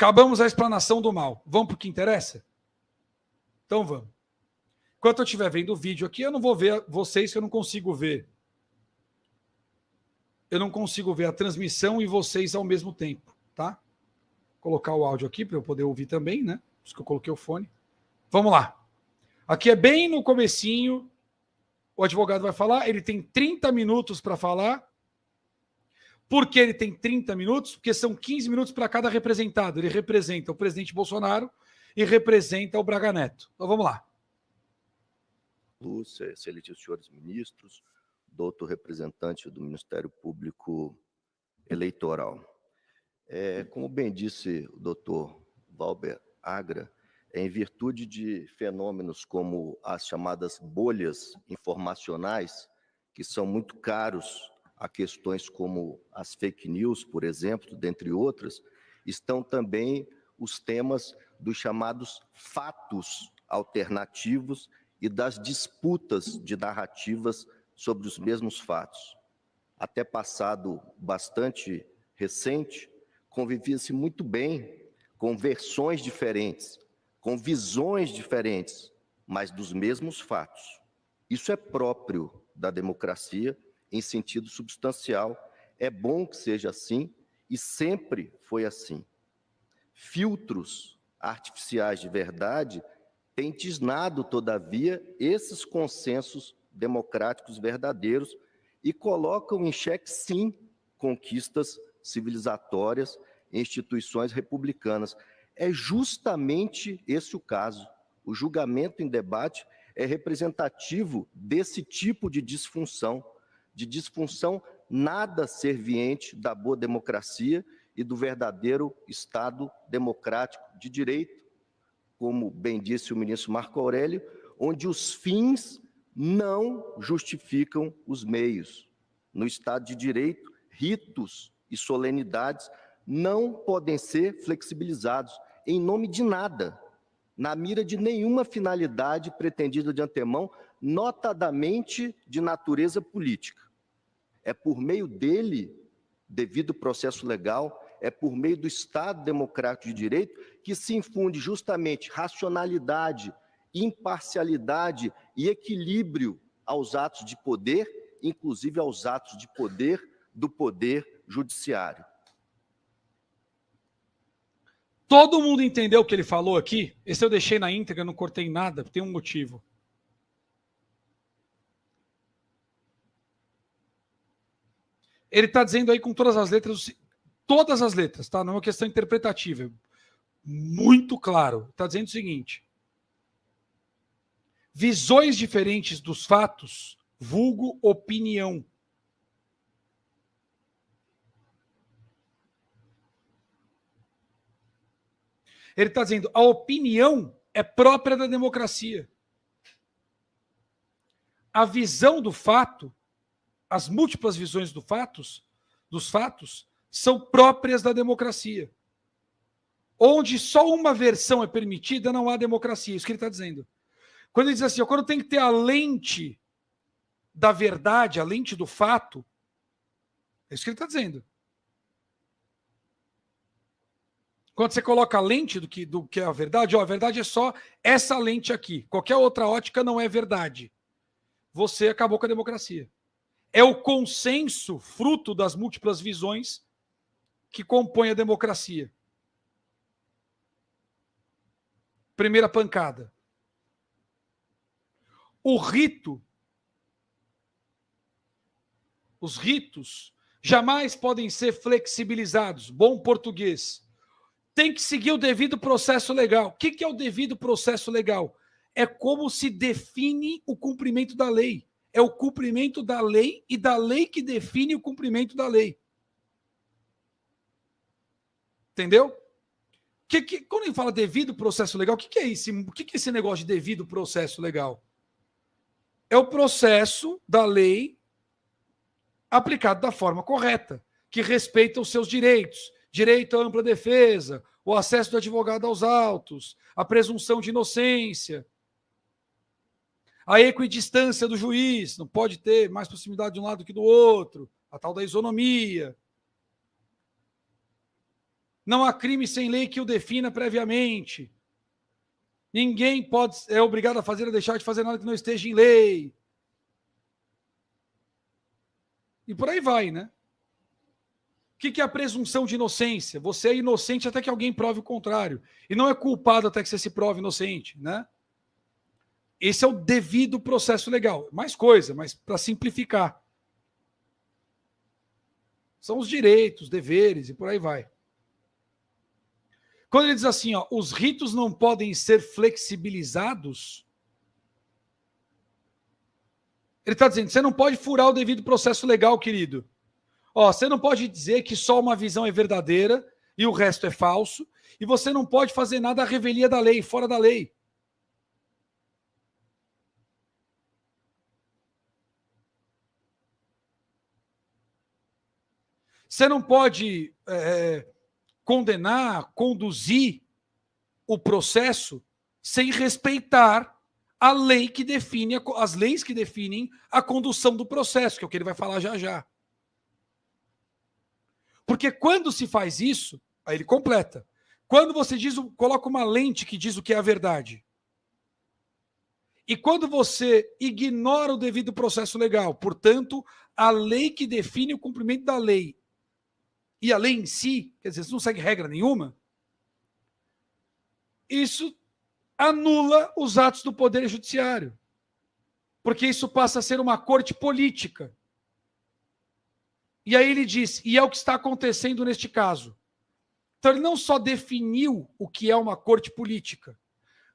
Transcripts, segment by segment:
Acabamos a explanação do mal. Vamos para o que interessa? Então vamos. Enquanto eu estiver vendo o vídeo aqui, eu não vou ver vocês, que eu não consigo ver. Eu não consigo ver a transmissão e vocês ao mesmo tempo, tá? Vou colocar o áudio aqui para eu poder ouvir também, né? Por isso que eu coloquei o fone. Vamos lá. Aqui é bem no comecinho. O advogado vai falar, ele tem 30 minutos para falar. Por que ele tem 30 minutos? Porque são 15 minutos para cada representado. Ele representa o presidente Bolsonaro e representa o Braga Neto. Então vamos lá. Excelentíssimos senhores ministros, doutor representante do Ministério Público Eleitoral. Como bem disse o doutor Valber Agra, em virtude de fenômenos como as chamadas bolhas informacionais, que são muito caros a questões como as fake news, por exemplo, dentre outras, estão também os temas dos chamados fatos alternativos e das disputas de narrativas sobre os mesmos fatos. Até passado bastante recente, convivia-se muito bem com versões diferentes, com visões diferentes, mas dos mesmos fatos. Isso é próprio da democracia em sentido substancial. É bom que seja assim e sempre foi assim. Filtros artificiais de verdade têm tisnado, todavia, esses consensos democráticos verdadeiros e colocam em xeque, sim, conquistas civilizatórias e instituições republicanas. É justamente esse o caso. O julgamento em debate é representativo desse tipo de disfunção nada serviente da boa democracia e do verdadeiro Estado democrático de direito, como bem disse o ministro Marco Aurélio, onde os fins não justificam os meios. No Estado de Direito, ritos e solenidades não podem ser flexibilizados em nome de nada, na mira de nenhuma finalidade pretendida de antemão, notadamente de natureza política. É por meio dele, devido ao processo legal, é por meio do Estado democrático de direito que se infunde justamente racionalidade, imparcialidade e equilíbrio aos atos de poder, inclusive aos atos de poder do poder judiciário. Todo mundo entendeu o que ele falou aqui? Esse eu deixei na íntegra, não cortei nada, tem um motivo. Ele está dizendo aí com todas as letras, tá? Não é uma questão interpretativa. Muito claro. Está dizendo o seguinte: visões diferentes dos fatos, vulgo opinião. Ele está dizendo a opinião é própria da democracia. A visão do fato, as múltiplas visões dos fatos, são próprias da democracia. Onde só uma versão é permitida, não há democracia. Isso que ele está dizendo. Quando ele diz assim, quando tem que ter a lente da verdade, a lente do fato, é isso que ele está dizendo. Quando você coloca a lente do que é a verdade é só essa lente aqui. Qualquer outra ótica não é verdade. Você acabou com a democracia. É o consenso, fruto das múltiplas visões, que compõe a democracia. Primeira pancada. Os ritos jamais podem ser flexibilizados. Bom português. Tem que seguir o devido processo legal. O que é o devido processo legal? É como se define o cumprimento da lei. É o cumprimento da lei e da lei que define o cumprimento da lei. Entendeu? Quando ele fala devido processo legal, o que é isso? O que é esse negócio de devido processo legal? É o processo da lei aplicado da forma correta, que respeita os seus direitos. Direito à ampla defesa, o acesso do advogado aos autos, a presunção de inocência, a equidistância do juiz, não pode ter mais proximidade de um lado que do outro, a tal da isonomia. Não há crime sem lei que o defina previamente. Ninguém é obrigado a fazer ou deixar de fazer nada que não esteja em lei. E por aí vai, né? O que é a presunção de inocência? Você é inocente até que alguém prove o contrário. E não é culpado até que você se prove inocente, né? Esse é o devido processo legal. Mais coisa, mas para simplificar. São os direitos, deveres e por aí vai. Quando ele diz assim, ó, os ritos não podem ser flexibilizados, ele está dizendo, você não pode furar o devido processo legal, querido. Ó, você não pode dizer que só uma visão é verdadeira e o resto é falso, e você não pode fazer nada à revelia da lei, fora da lei. Você não pode condenar, conduzir o processo sem respeitar a lei que define, as leis que definem a condução do processo, que é o que ele vai falar já já. Porque quando se faz isso, aí ele completa. Quando você coloca uma lente que diz o que é a verdade, e quando você ignora o devido processo legal, portanto, a lei que define o cumprimento da lei, e a lei em si, quer dizer, você não segue regra nenhuma, isso anula os atos do Poder Judiciário. Porque isso passa a ser uma corte política. E aí ele diz, e é o que está acontecendo neste caso. Então ele não só definiu o que é uma corte política,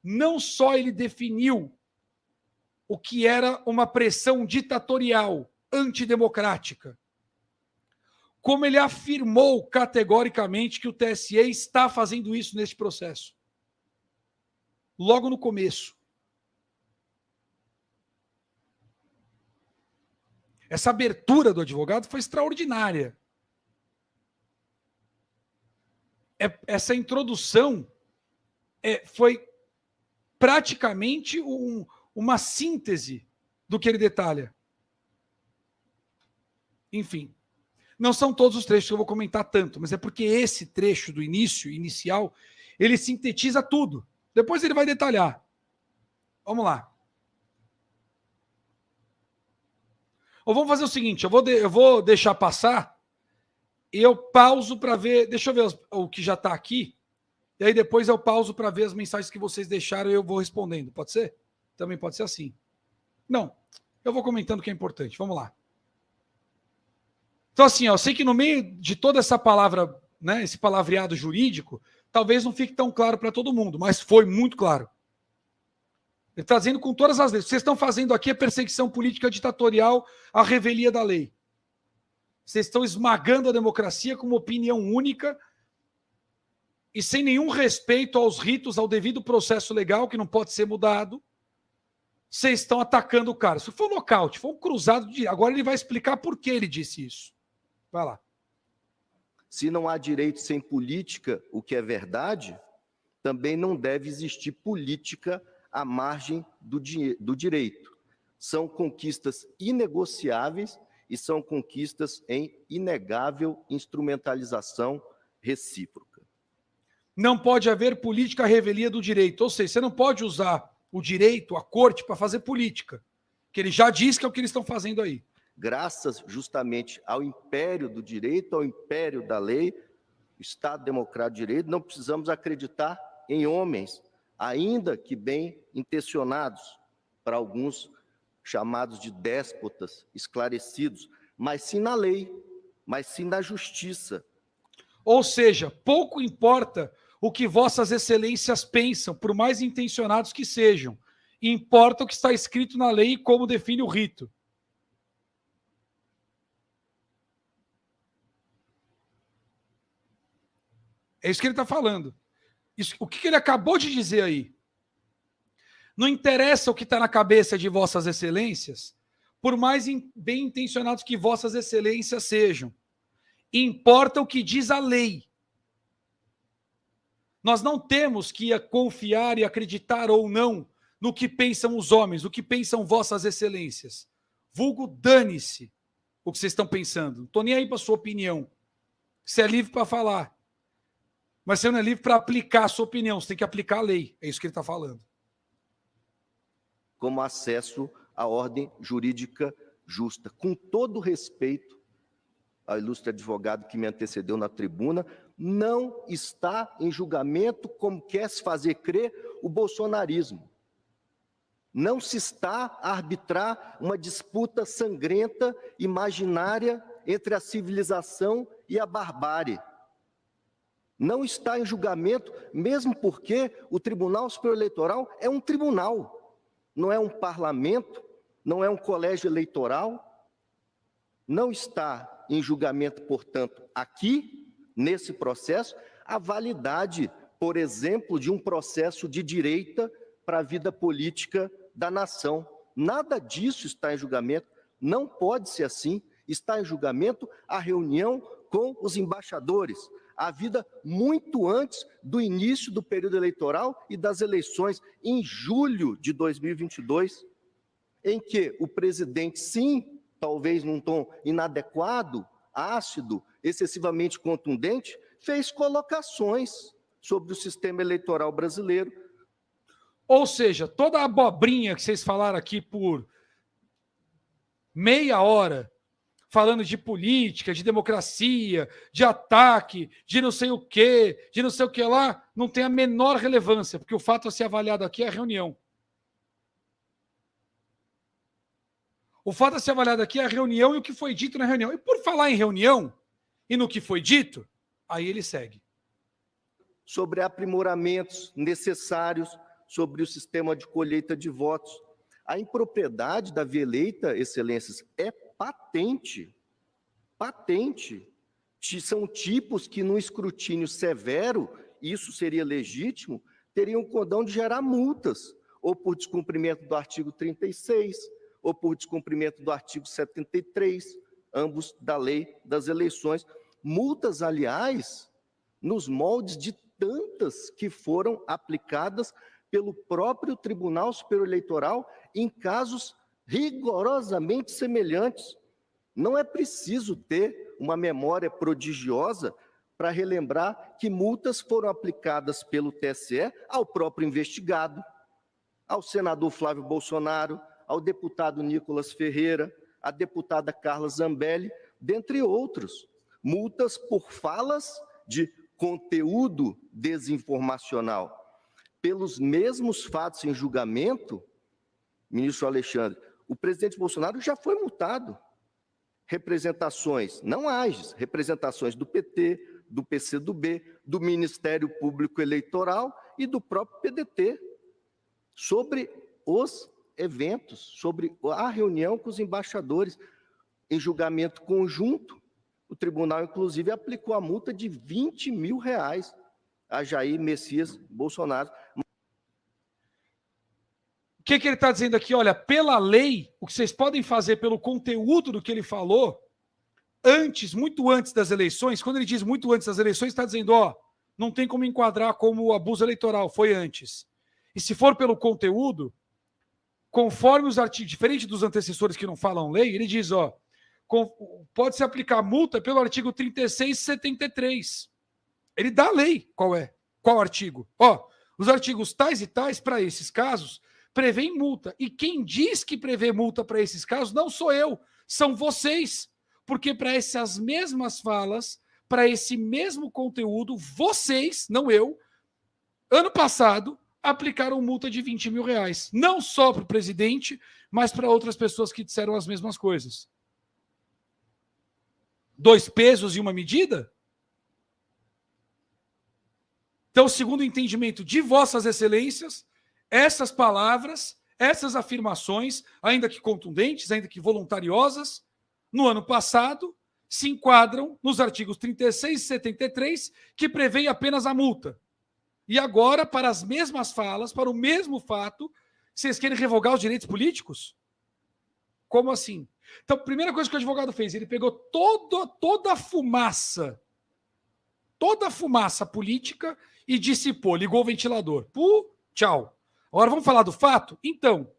não só ele definiu o que era uma pressão ditatorial, antidemocrática, como ele afirmou categoricamente que o TSE está fazendo isso neste processo. Logo no começo. Essa abertura do advogado foi extraordinária. Essa introdução foi praticamente uma síntese do que ele detalha. Enfim, não são todos os trechos que eu vou comentar tanto, mas é porque esse trecho do inicial, ele sintetiza tudo. Depois ele vai detalhar. Vamos lá. Ou vamos fazer o seguinte, eu vou deixar passar e eu pauso para ver, deixa eu ver o que já está aqui, e aí depois eu pauso para ver as mensagens que vocês deixaram e eu vou respondendo. Pode ser? Também pode ser assim. Não, eu vou comentando o que é importante. Vamos lá. Então assim, ó, eu sei que no meio de toda essa palavra, né, esse palavreado jurídico, talvez não fique tão claro para todo mundo, mas foi muito claro. Ele está dizendo com todas as leis. Vocês estão fazendo aqui a perseguição política ditatorial à revelia da lei. Vocês estão esmagando a democracia com uma opinião única e sem nenhum respeito aos ritos, ao devido processo legal, que não pode ser mudado. Vocês estão atacando o cara. Isso foi um nocaute, foi um cruzado. Agora ele vai explicar por que ele disse isso. Vai lá. Se não há direito sem política, o que é verdade, também não deve existir política à margem do direito. São conquistas inegociáveis e são conquistas em inegável instrumentalização recíproca. Não pode haver política à revelia do direito. Ou seja, você não pode usar o direito, a corte, para fazer política. Que ele já diz que é o que eles estão fazendo aí. Graças justamente ao império do direito, ao império da lei, o Estado Democrático de Direito, não precisamos acreditar em homens, ainda que bem intencionados, para alguns chamados de déspotas esclarecidos, mas sim na lei, mas sim na justiça. Ou seja, pouco importa o que vossas excelências pensam, por mais intencionados que sejam. Importa o que está escrito na lei e como define o rito. É isso que ele está falando. Isso, o que ele acabou de dizer aí? Não interessa o que está na cabeça de vossas excelências, por mais bem intencionados que vossas excelências sejam. Importa o que diz a lei. Nós não temos que confiar e acreditar ou não no que pensam os homens, o que pensam vossas excelências. Vulgo, dane-se o que vocês estão pensando. Não estou nem aí para a sua opinião. Você é livre para falar. Mas você não é livre para aplicar a sua opinião, você tem que aplicar a lei. É isso que ele está falando. Como acesso à ordem jurídica justa. Com todo respeito ao ilustre advogado que me antecedeu na tribuna, não está em julgamento, como quer se fazer crer, o bolsonarismo. Não se está a arbitrar uma disputa sangrenta, imaginária, entre a civilização e a barbárie. Não está em julgamento, mesmo porque o Tribunal Superior Eleitoral é um tribunal, não é um parlamento, não é um colégio eleitoral. Não está em julgamento, portanto, aqui, nesse processo, a validade, por exemplo, de um processo de direita para a vida política da nação. Nada disso está em julgamento, não pode ser assim. Está em julgamento a reunião com os embaixadores, a vida muito antes do início do período eleitoral e das eleições, em julho de 2022, em que o presidente, sim, talvez num tom inadequado, ácido, excessivamente contundente, fez colocações sobre o sistema eleitoral brasileiro. Ou seja, toda a abobrinha que vocês falaram aqui por meia hora, falando de política, de democracia, de ataque, de não sei o quê, de não sei o que lá, não tem a menor relevância, porque o fato a ser avaliado aqui é a reunião. O fato a ser avaliado aqui é a reunião e o que foi dito na reunião. E por falar em reunião e no que foi dito, aí ele segue. Sobre aprimoramentos necessários sobre o sistema de colheita de votos. A impropriedade da via eleita, excelências, é patente. Patente. São tipos que, num escrutínio severo, isso seria legítimo, teriam o condão de gerar multas, ou por descumprimento do artigo 36, ou por descumprimento do artigo 73, ambos da lei das eleições. Multas, aliás, nos moldes de tantas que foram aplicadas pelo próprio Tribunal Superior Eleitoral em casos rigorosamente semelhantes. Não é preciso ter uma memória prodigiosa para relembrar que multas foram aplicadas pelo TSE ao próprio investigado, ao senador Flávio Bolsonaro, ao deputado Nicolas Ferreira, à deputada Carla Zambelli, dentre outros. Multas por falas de conteúdo desinformacional. Pelos mesmos fatos em julgamento, ministro Alexandre, o presidente Bolsonaro já foi multado. Representações, não AGES, representações do PT, do PCdoB, do Ministério Público Eleitoral e do próprio PDT, sobre os eventos, sobre a reunião com os embaixadores. Em julgamento conjunto, o tribunal, inclusive, aplicou a multa de R$20 mil a Jair Messias Bolsonaro. O que ele está dizendo aqui? Olha, pela lei, o que vocês podem fazer pelo conteúdo do que ele falou, antes, muito antes das eleições, quando ele diz muito antes das eleições, está dizendo, ó, não tem como enquadrar como abuso eleitoral, foi antes. E se for pelo conteúdo, conforme os artigos, diferente dos antecessores que não falam lei, ele diz, ó, pode-se aplicar multa pelo artigo 36 e 73. Ele dá a lei, qual artigo? Ó, os artigos tais e tais, para esses casos, prevêem multa. E quem diz que prevê multa para esses casos não sou eu, são vocês. Porque para essas mesmas falas, para esse mesmo conteúdo, vocês, não eu, ano passado, aplicaram multa de R$20 mil. Não só para o presidente, mas para outras pessoas que disseram as mesmas coisas. 2 pesos e uma medida? Então, segundo o entendimento de vossas excelências, essas palavras, essas afirmações, ainda que contundentes, ainda que voluntariosas, no ano passado, se enquadram nos artigos 36 e 73, que prevêem apenas a multa. E agora, para as mesmas falas, para o mesmo fato, vocês querem revogar os direitos políticos? Como assim? Então, a primeira coisa que o advogado fez, ele pegou toda a fumaça política e dissipou, ligou o ventilador. Tchau. Agora vamos falar do fato? Então,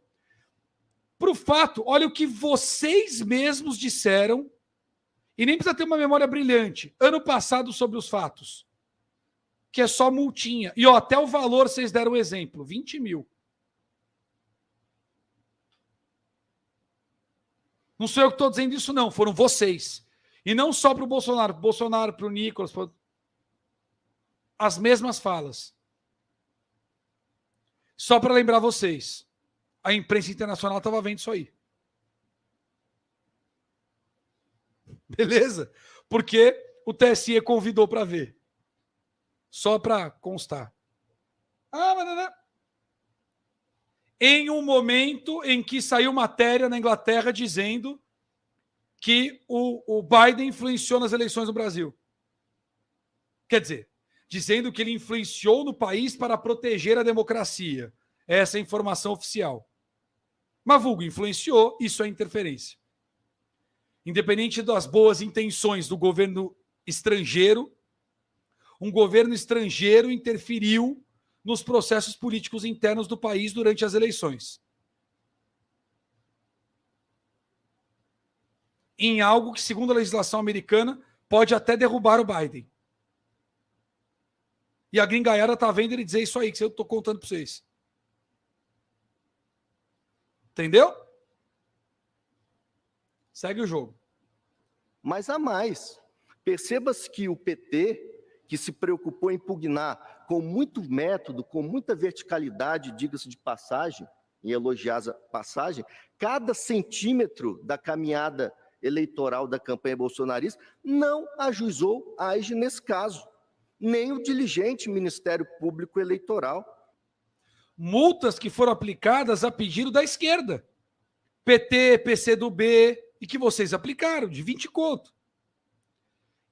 para o fato, olha o que vocês mesmos disseram, e nem precisa ter uma memória brilhante, ano passado sobre os fatos. que é só multinha. E ó, até o valor vocês deram um exemplo, 20 mil. Não sou eu que estou dizendo isso, não. Foram vocês. E não só para o Bolsonaro. Bolsonaro, para o Nicolas. As mesmas falas. Só para lembrar vocês. A imprensa internacional estava vendo isso aí. Beleza? Porque o TSE convidou para ver. Só para constar. Em um momento em que saiu matéria na Inglaterra dizendo que o Biden influenciou nas eleições no Brasil. Quer dizer, dizendo que ele influenciou no país para proteger a democracia. Essa é a informação oficial. Mas vulgo influenciou, isso é interferência. Independente das boas intenções do governo estrangeiro, um governo estrangeiro interferiu nos processos políticos internos do país durante as eleições. Em algo que, segundo a legislação americana, pode até derrubar o Biden. E a gringaiada está vendo ele dizer isso aí, que eu estou contando para vocês. Entendeu? Segue o jogo. Mas há mais. Perceba-se que o PT, que se preocupou em impugnar com muito método, com muita verticalidade, diga-se de passagem, em elogiar a passagem, cada centímetro da caminhada eleitoral da campanha bolsonarista, não ajuizou a AIGE nesse caso, nem o diligente Ministério Público Eleitoral. Multas que foram aplicadas a pedido da esquerda. PT, PCdoB, e que vocês aplicaram, de 20 conto.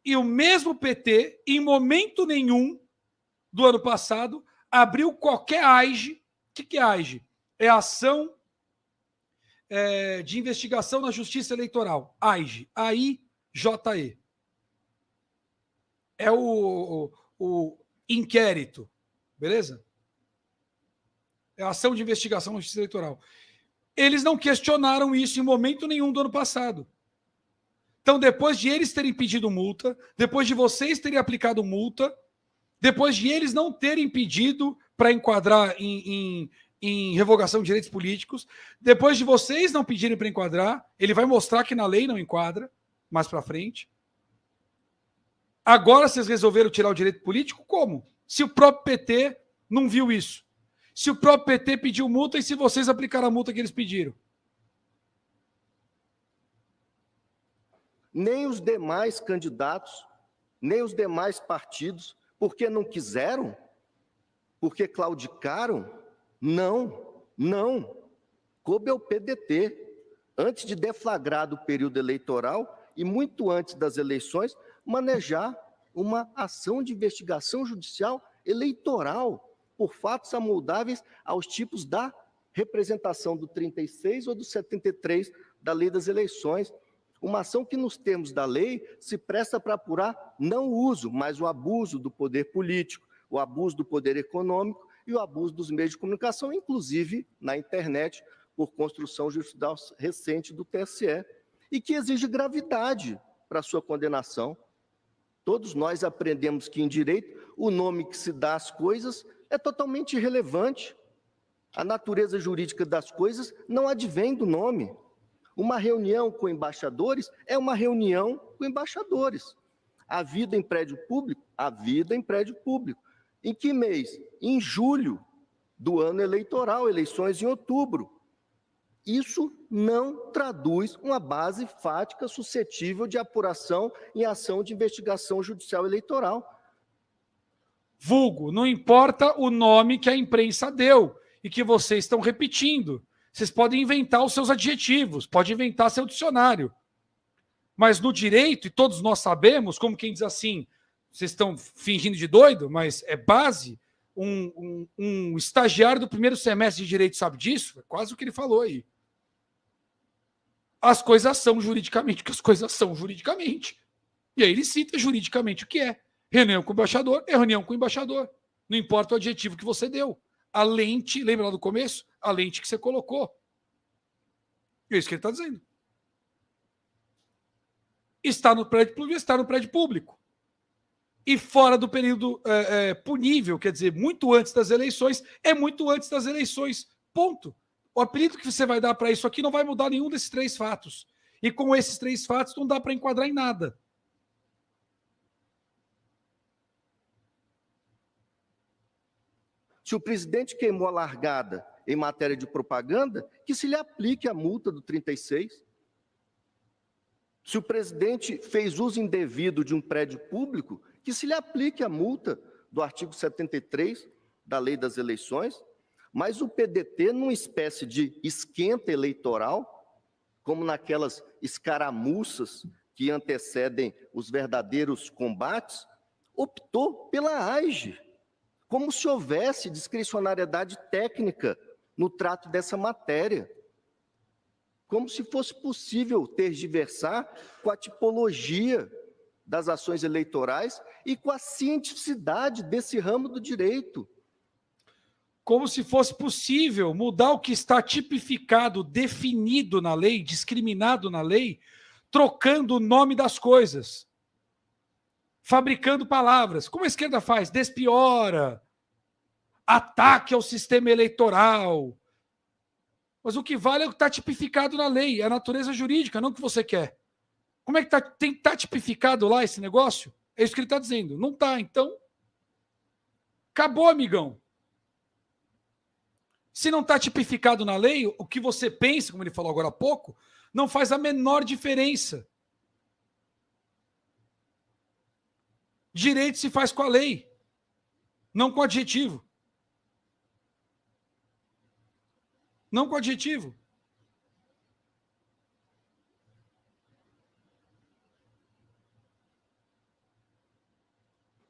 E o mesmo PT, em momento nenhum do ano passado, abriu qualquer AIGE. O que é AIGE? É ação de investigação na Justiça Eleitoral. AIGE. AIJE. É o inquérito. Beleza? É a ação de investigação na Justiça Eleitoral. Eles não questionaram isso em momento nenhum do ano passado. Então, depois de eles terem pedido multa, depois de vocês terem aplicado multa, depois de eles não terem pedido para enquadrar em revogação de direitos políticos, depois de vocês não pedirem para enquadrar, ele vai mostrar que na lei não enquadra, mais para frente. Agora vocês resolveram tirar o direito político? Como? Se o próprio PT não viu isso. Se o próprio PT pediu multa e se vocês aplicaram a multa que eles pediram. Nem os demais candidatos, nem os demais partidos, porque não quiseram, porque claudicaram, não. Coube ao PDT, antes de deflagrar do período eleitoral e muito antes das eleições, manejar uma ação de investigação judicial eleitoral por fatos amoldáveis aos tipos da representação do 36 ou do 73 da Lei das Eleições. Uma ação que, nos termos da lei, se presta para apurar não o uso, mas o abuso do poder político, o abuso do poder econômico e o abuso dos meios de comunicação, inclusive na internet, por construção judicial recente do TSE, e que exige gravidade para sua condenação. Todos nós aprendemos que, em direito, o nome que se dá às coisas é totalmente irrelevante. A natureza jurídica das coisas não advém do nome. Uma reunião com embaixadores é uma reunião com embaixadores. A vida em prédio público? A vida em prédio público. Em que mês? Em julho do ano eleitoral, eleições em outubro. Isso não traduz uma base fática suscetível de apuração em ação de investigação judicial eleitoral. Vulgo, não importa o nome que a imprensa deu e que vocês estão repetindo. Vocês podem inventar os seus adjetivos, pode inventar seu dicionário. Mas no direito, e todos nós sabemos, como quem diz assim, vocês estão fingindo de doido, mas é base, um estagiário do primeiro semestre de direito sabe disso, é quase o que ele falou aí. As coisas são juridicamente o que as coisas são juridicamente. E aí ele cita juridicamente o que é. Reunião com o embaixador é reunião com o embaixador. Não importa o adjetivo que você deu. A lente, lembra lá do começo? A lente que você colocou. É isso que ele está dizendo. Está no prédio público, está no prédio público. e fora do período punível, quer dizer, muito antes das eleições, é muito antes das eleições. Ponto. O apelido que você vai dar para isso aqui não vai mudar nenhum desses 3 fatos. E com esses 3 fatos não dá para enquadrar em nada. Se o presidente queimou a largada em matéria de propaganda, que se lhe aplique a multa do 36. Se o presidente fez uso indevido de um prédio público, que se lhe aplique a multa do artigo 73 da Lei das Eleições. Mas o PDT, numa espécie de esquenta eleitoral, como naquelas escaramuças que antecedem os verdadeiros combates, optou pela AIGE, como se houvesse discricionariedade técnica no trato dessa matéria, como se fosse possível tergiversar com a tipologia das ações eleitorais e com a cientificidade desse ramo do direito. Como se fosse possível mudar o que está tipificado, definido na lei, discriminado na lei, trocando o nome das coisas, fabricando palavras. Como a esquerda faz? Despiora, ataque ao sistema eleitoral. Mas o que vale é o que está tipificado na lei, é a natureza jurídica, não o que você quer. Como é que tá tipificado lá esse negócio? É isso que ele está dizendo. Não está, então acabou, amigão. Se não está tipificado na lei, o que você pensa, como ele falou agora há pouco, não faz a menor diferença. Direito se faz com a lei, não com adjetivo. Não com adjetivo.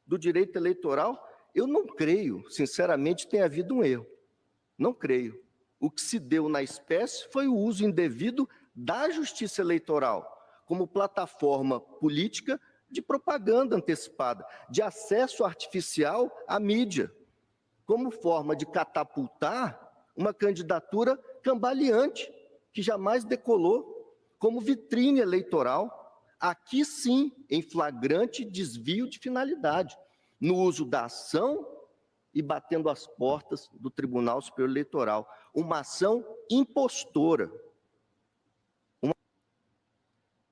Do direito eleitoral, eu não creio, sinceramente, tenha havido um erro. Não creio. O que se deu na espécie foi o uso indevido da justiça eleitoral como plataforma política de propaganda antecipada, de acesso artificial à mídia, como forma de catapultar uma candidatura cambaleante, que jamais decolou, como vitrine eleitoral, aqui sim, em flagrante desvio de finalidade, no uso da ação e batendo as portas do Tribunal Superior Eleitoral. Uma ação impostora.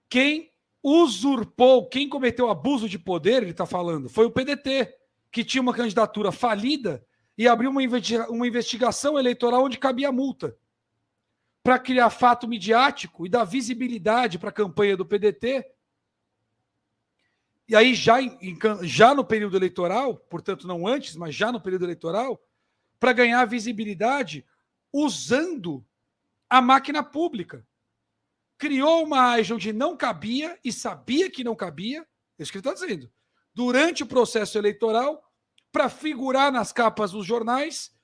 Quem usurpou, quem cometeu abuso de poder, ele está falando, foi o PDT, que tinha uma candidatura falida e abriu uma investigação eleitoral onde cabia a multa. Para criar fato midiático e dar visibilidade para a campanha do PDT. E aí, já no período eleitoral, portanto, não antes, mas já no período eleitoral, para ganhar visibilidade usando a máquina pública. Criou uma AIGE onde não cabia e sabia que não cabia, é isso que ele está dizendo, durante o processo eleitoral, para figurar nas capas dos jornais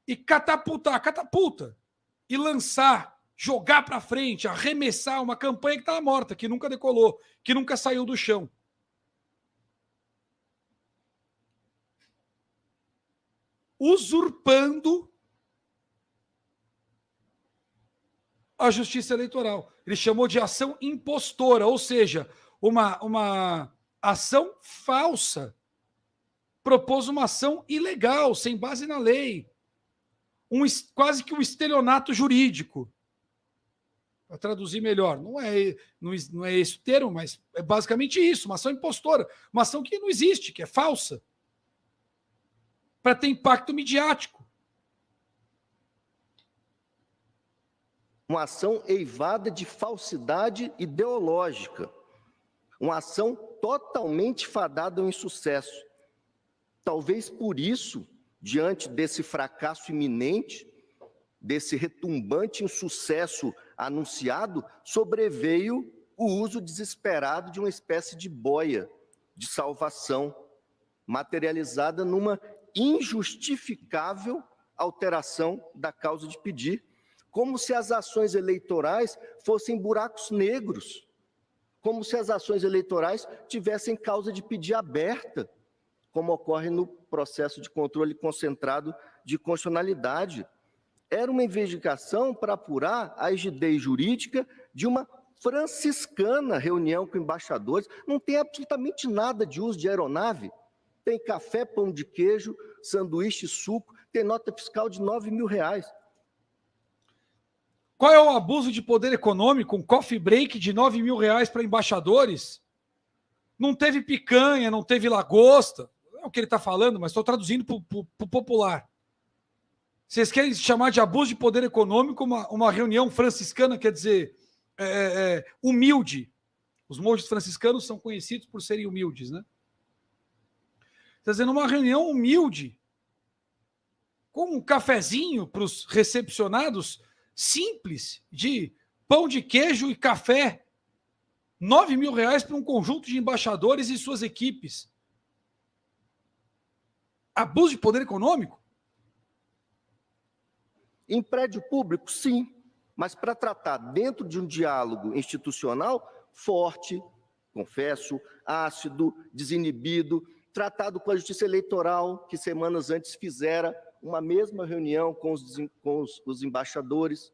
e catapulta, e lançar, jogar para frente, arremessar uma campanha que estava morta, que nunca decolou, que nunca saiu do chão. Usurpando a justiça eleitoral. Ele chamou de ação impostora, ou seja, uma ação falsa. Propôs uma ação ilegal, sem base na lei. Quase que um estelionato jurídico. Para traduzir melhor, não é esse o termo, mas é basicamente isso, uma ação impostora, uma ação que não existe, que é falsa, para ter impacto midiático. Uma ação eivada de falsidade ideológica, uma ação totalmente fadada ao insucesso. Talvez por isso, diante desse fracasso iminente, desse retumbante insucesso anunciado, sobreveio o uso desesperado de uma espécie de boia de salvação, materializada numa injustificável alteração da causa de pedir, como se as ações eleitorais fossem buracos negros, como se as ações eleitorais tivessem causa de pedir aberta, como ocorre no processo de controle concentrado de constitucionalidade. Era uma investigação para apurar a rigidez jurídica de uma franciscana reunião com embaixadores, não tem absolutamente nada de uso de aeronave. Tem café, pão de queijo, sanduíche, suco, tem nota fiscal de R$9.000. Qual é o abuso de poder econômico? Um coffee break de R$9.000 para embaixadores? Não teve picanha, não teve lagosta. É o que ele está falando, mas estou traduzindo para o popular. Vocês querem chamar de abuso de poder econômico uma reunião franciscana, quer dizer, humilde. Os monges franciscanos são conhecidos por serem humildes, né? Está dizendo uma reunião humilde, com um cafezinho para os recepcionados, simples, de pão de queijo e café. R$9.000 para um conjunto de embaixadores e suas equipes. Abuso de poder econômico? Em prédio público, sim, mas para tratar dentro de um diálogo institucional forte, confesso, ácido, desinibido, tratado com a Justiça Eleitoral, que semanas antes fizera uma mesma reunião com os embaixadores,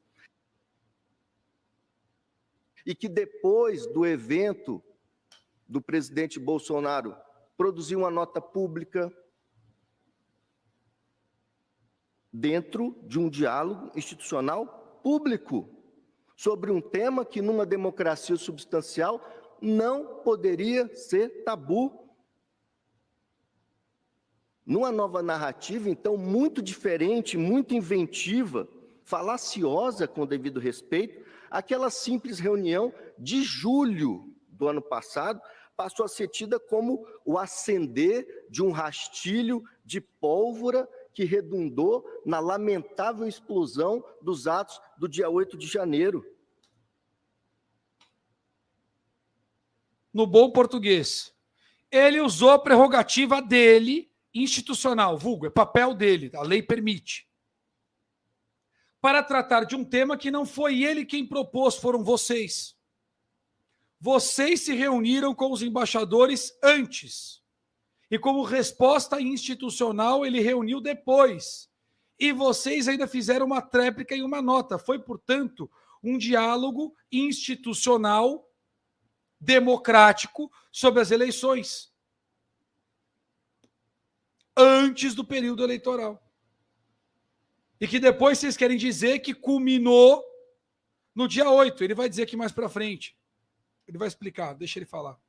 e que depois do evento do presidente Bolsonaro produziu uma nota pública dentro de um diálogo institucional público sobre um tema que, numa democracia substancial, não poderia ser tabu. Numa nova narrativa, então, muito diferente, muito inventiva, falaciosa, com o devido respeito, aquela simples reunião de julho do ano passado passou a ser tida como o acender de um rastilho de pólvora que redundou na lamentável explosão dos atos do dia 8 de janeiro. No bom português, ele usou a prerrogativa dele, institucional, vulgo, é papel dele, a lei permite, para tratar de um tema que não foi ele quem propôs, foram vocês. Vocês se reuniram com os embaixadores antes. E como resposta institucional, ele reuniu depois. E vocês ainda fizeram uma tréplica e uma nota. Foi, portanto, um diálogo institucional, democrático, sobre as eleições. Antes do período eleitoral. E que depois vocês querem dizer que culminou no dia 8. Ele vai dizer aqui mais para frente. Ele vai explicar, deixa ele falar.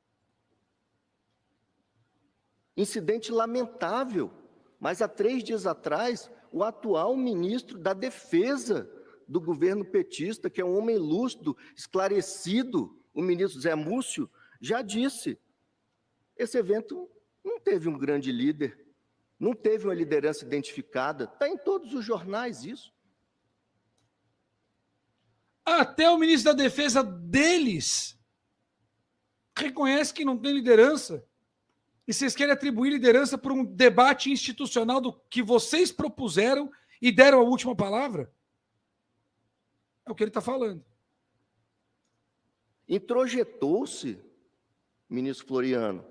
Incidente lamentável, mas há 3 dias atrás, o atual ministro da Defesa do governo petista, que é um homem lúcido, esclarecido, o ministro Zé Múcio, já disse, esse evento não teve um grande líder, não teve uma liderança identificada, está em todos os jornais isso. Até o ministro da Defesa deles reconhece que não tem liderança. E vocês querem atribuir liderança por um debate institucional do que vocês propuseram e deram a última palavra? É o que ele está falando. Introjetou-se, ministro Floriano,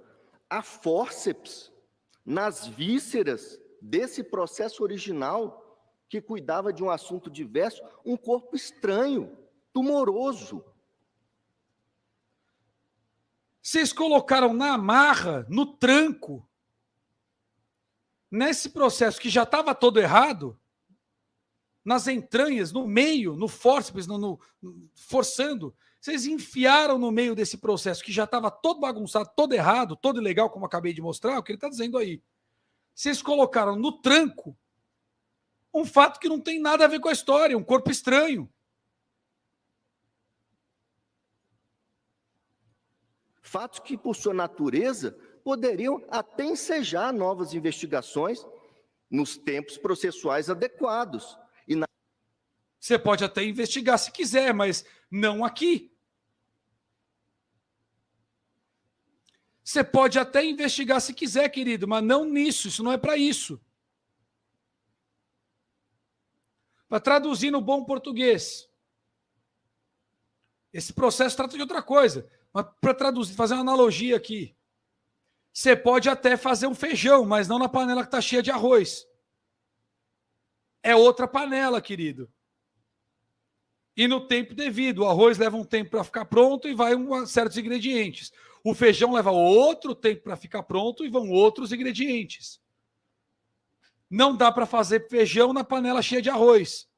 a fórceps nas vísceras desse processo original que cuidava de um assunto diverso, um corpo estranho, tumoroso. Vocês colocaram na amarra, no tranco, nesse processo que já estava todo errado, nas entranhas, no meio, no fórceps, forçando, vocês enfiaram no meio desse processo que já estava todo bagunçado, todo errado, todo ilegal, como acabei de mostrar, o que ele está dizendo aí. Vocês colocaram no tranco um fato que não tem nada a ver com a história, um corpo estranho. Fatos que, por sua natureza, poderiam até ensejar novas investigações nos tempos processuais adequados. Você pode até investigar se quiser, mas não aqui. Você pode até investigar se quiser, querido, mas não nisso. Isso não é para isso. Para traduzir no bom português. Esse processo trata de outra coisa. Mas para traduzir, fazer uma analogia aqui. Você pode até fazer um feijão, mas não na panela que está cheia de arroz. É outra panela, querido. E no tempo devido. O arroz leva um tempo para ficar pronto e vai certos ingredientes. O feijão leva outro tempo para ficar pronto e vão outros ingredientes. Não dá para fazer feijão na panela cheia de arroz.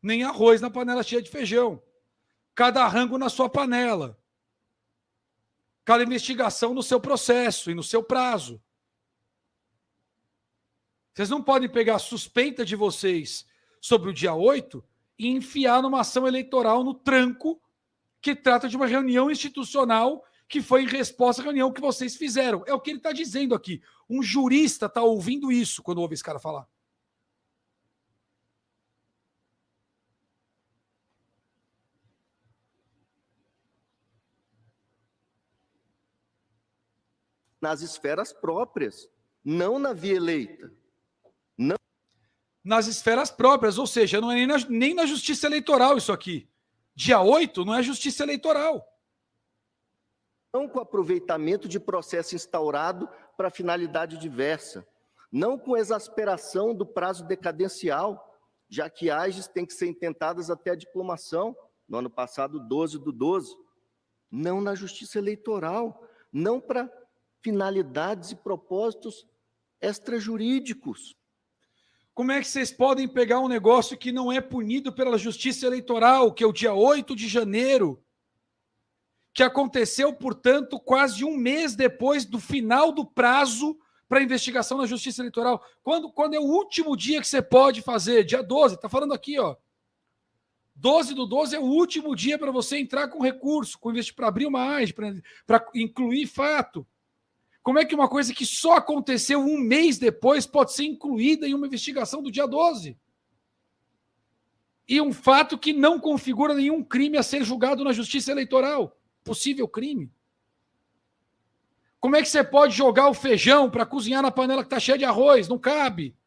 Nem arroz na panela cheia de feijão. Cada rango na sua panela. Cada investigação no seu processo e no seu prazo. Vocês não podem pegar a suspeita de vocês sobre o dia 8 e enfiar numa ação eleitoral no tranco que trata de uma reunião institucional que foi em resposta à reunião que vocês fizeram. É o que ele está dizendo aqui. Um jurista está ouvindo isso quando ouve esse cara falar. Nas esferas próprias, não na via eleita. Não. Nas esferas próprias, ou seja, não é nem na justiça eleitoral isso aqui. Dia 8 não é justiça eleitoral. Não com aproveitamento de processo instaurado para finalidade diversa. Não com exasperação do prazo decadencial, já que AGEs têm que ser intentadas até a diplomação, no ano passado, 12/12. Não na justiça eleitoral, não para finalidades e propósitos extrajurídicos. Como é que vocês podem pegar um negócio que não é punido pela justiça eleitoral, que é o dia 8 de janeiro, que aconteceu, portanto, quase um mês depois do final do prazo para investigação na justiça eleitoral? Quando é o último dia que você pode fazer? Dia 12, está falando aqui, ó. 12/12 é o último dia para você entrar com recurso, para abrir uma AGE, para incluir fato. Como é que uma coisa que só aconteceu um mês depois pode ser incluída em uma investigação do dia 12? E um fato que não configura nenhum crime a ser julgado na justiça eleitoral. Possível crime. Como é que você pode jogar o feijão para cozinhar na panela que está cheia de arroz? Não cabe.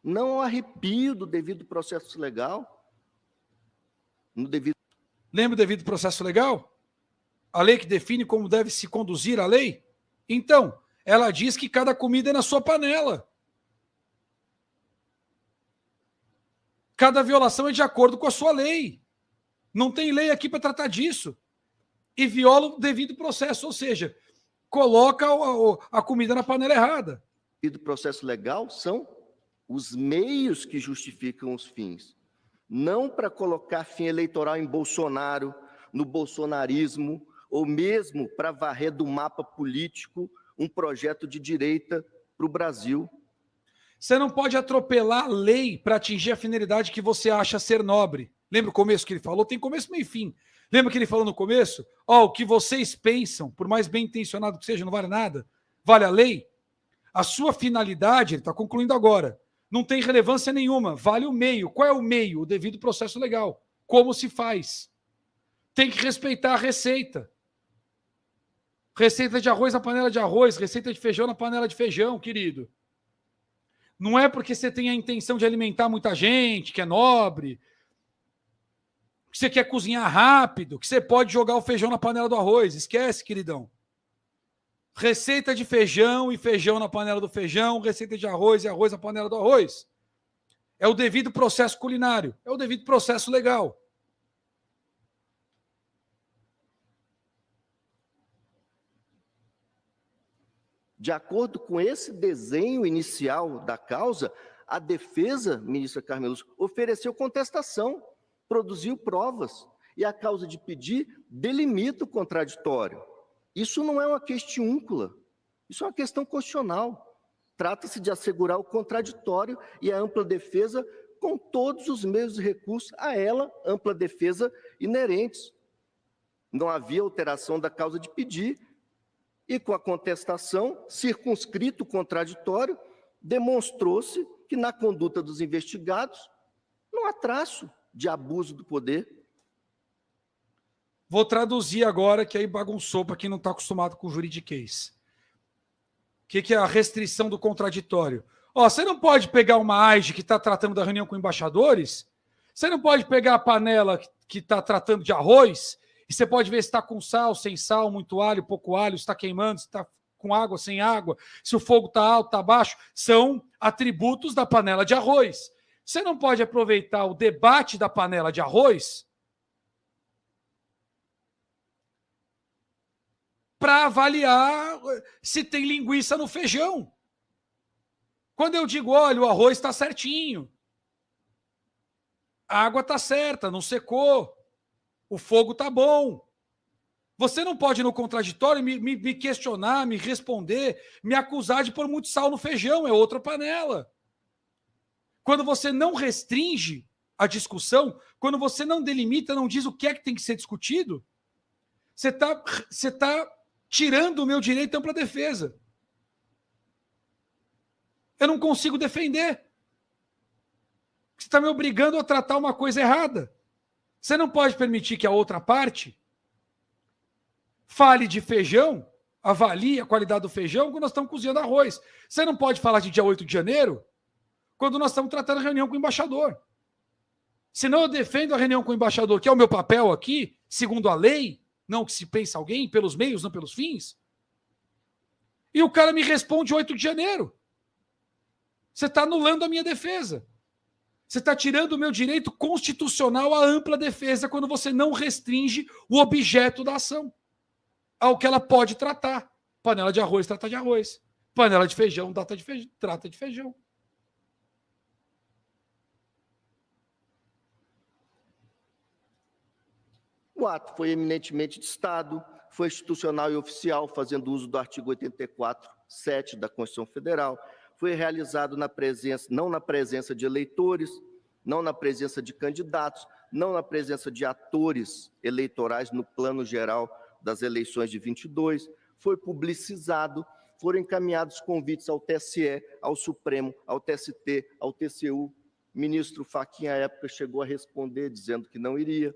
Não ao arrepio do devido processo legal. Lembra o devido processo legal? A lei que define como deve se conduzir a lei? Então, ela diz que cada comida é na sua panela. Cada violação é de acordo com a sua lei. Não tem lei aqui para tratar disso. E viola o devido processo, ou seja, coloca a comida na panela errada. O devido processo legal são os meios que justificam os fins. Não para colocar fim eleitoral em Bolsonaro, no bolsonarismo, ou mesmo para varrer do mapa político um projeto de direita para o Brasil. Você não pode atropelar a lei para atingir a finalidade que você acha ser nobre. Lembra o começo que ele falou? Tem começo, meio e fim. Lembra que ele falou no começo? O que vocês pensam, por mais bem intencionado que seja, não vale nada? Vale a lei? A sua finalidade, ele está concluindo agora, não tem relevância nenhuma. Vale o meio. Qual é o meio? O devido processo legal. Como se faz? Tem que respeitar a receita. Receita de arroz na panela de arroz, receita de feijão na panela de feijão, querido. Não é porque você tem a intenção de alimentar muita gente, que é nobre, que você quer cozinhar rápido, que você pode jogar o feijão na panela do arroz. Esquece, queridão. Receita de feijão e feijão na panela do feijão, receita de arroz e arroz na panela do arroz. É o devido processo culinário, é o devido processo legal. De acordo com esse desenho inicial da causa, a defesa, ministra Carmen Lúcia, ofereceu contestação, produziu provas, e a causa de pedir delimita o contraditório. Isso não é uma questiúncula, isso é uma questão constitucional. Trata-se de assegurar o contraditório e a ampla defesa com todos os meios de recurso a ela, ampla defesa, inerentes. Não havia alteração da causa de pedir, e com a contestação, circunscrito o contraditório, demonstrou-se que na conduta dos investigados não há traço de abuso do poder. Vou traduzir agora, que aí bagunçou para quem não está acostumado com juridiquês. O que é a restrição do contraditório? Você não pode pegar uma AGE que está tratando da reunião com embaixadores, você não pode pegar a panela que está tratando de arroz, e você pode ver se está com sal, sem sal, muito alho, pouco alho, se está queimando, se está... com água, sem água, se o fogo está alto, está baixo, são atributos da panela de arroz. Você não pode aproveitar o debate da panela de arroz para avaliar se tem linguiça no feijão. Quando eu digo, olha, o arroz está certinho, a água está certa, não secou, o fogo está bom. Você não pode, no contraditório, me questionar, me responder, me acusar de pôr muito sal no feijão, é outra panela. Quando você não restringe a discussão, quando você não delimita, não diz o que é que tem que ser discutido, você está tirando o meu direito à ampla defesa. Eu não consigo defender. Você está me obrigando a tratar uma coisa errada. Você não pode permitir que a outra parte fale de feijão, avalie a qualidade do feijão quando nós estamos cozinhando arroz. Você não pode falar de dia 8 de janeiro quando nós estamos tratando a reunião com o embaixador. Senão eu defendo a reunião com o embaixador, que é o meu papel aqui, segundo a lei, não que se pensa alguém, pelos meios, não pelos fins. E o cara me responde 8 de janeiro. Você está anulando a minha defesa. Você está tirando o meu direito constitucional à ampla defesa quando você não restringe o objeto da ação ao que ela pode tratar. Panela de arroz trata de arroz. Panela de feijão trata de feijão. O ato foi eminentemente de Estado, foi institucional e oficial, fazendo uso do artigo 84, 7 da Constituição Federal. Foi realizado não na presença de eleitores, não na presença de candidatos, não na presença de atores eleitorais no plano geral das eleições de 22. Foi publicizado, foram encaminhados convites ao TSE, ao Supremo, ao TST, ao TCU. O ministro Fachin, à época, chegou a responder dizendo que não iria.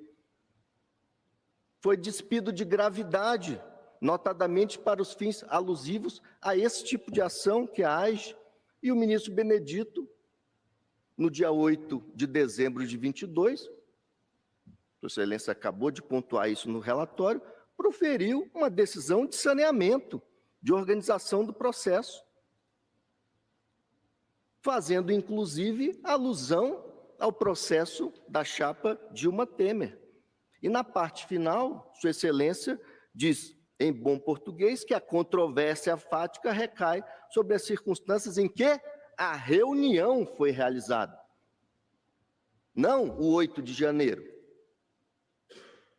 Foi despido de gravidade, notadamente para os fins alusivos a esse tipo de ação que a AGE e o ministro Benedito, no dia 8 de dezembro de 22, a Excelência acabou de pontuar isso no relatório, proferiu uma decisão de saneamento, de organização do processo, fazendo, inclusive, alusão ao processo da chapa Dilma Temer. E na parte final, Sua Excelência diz, em bom português, que a controvérsia fática recai sobre as circunstâncias em que a reunião foi realizada. Não o 8 de janeiro.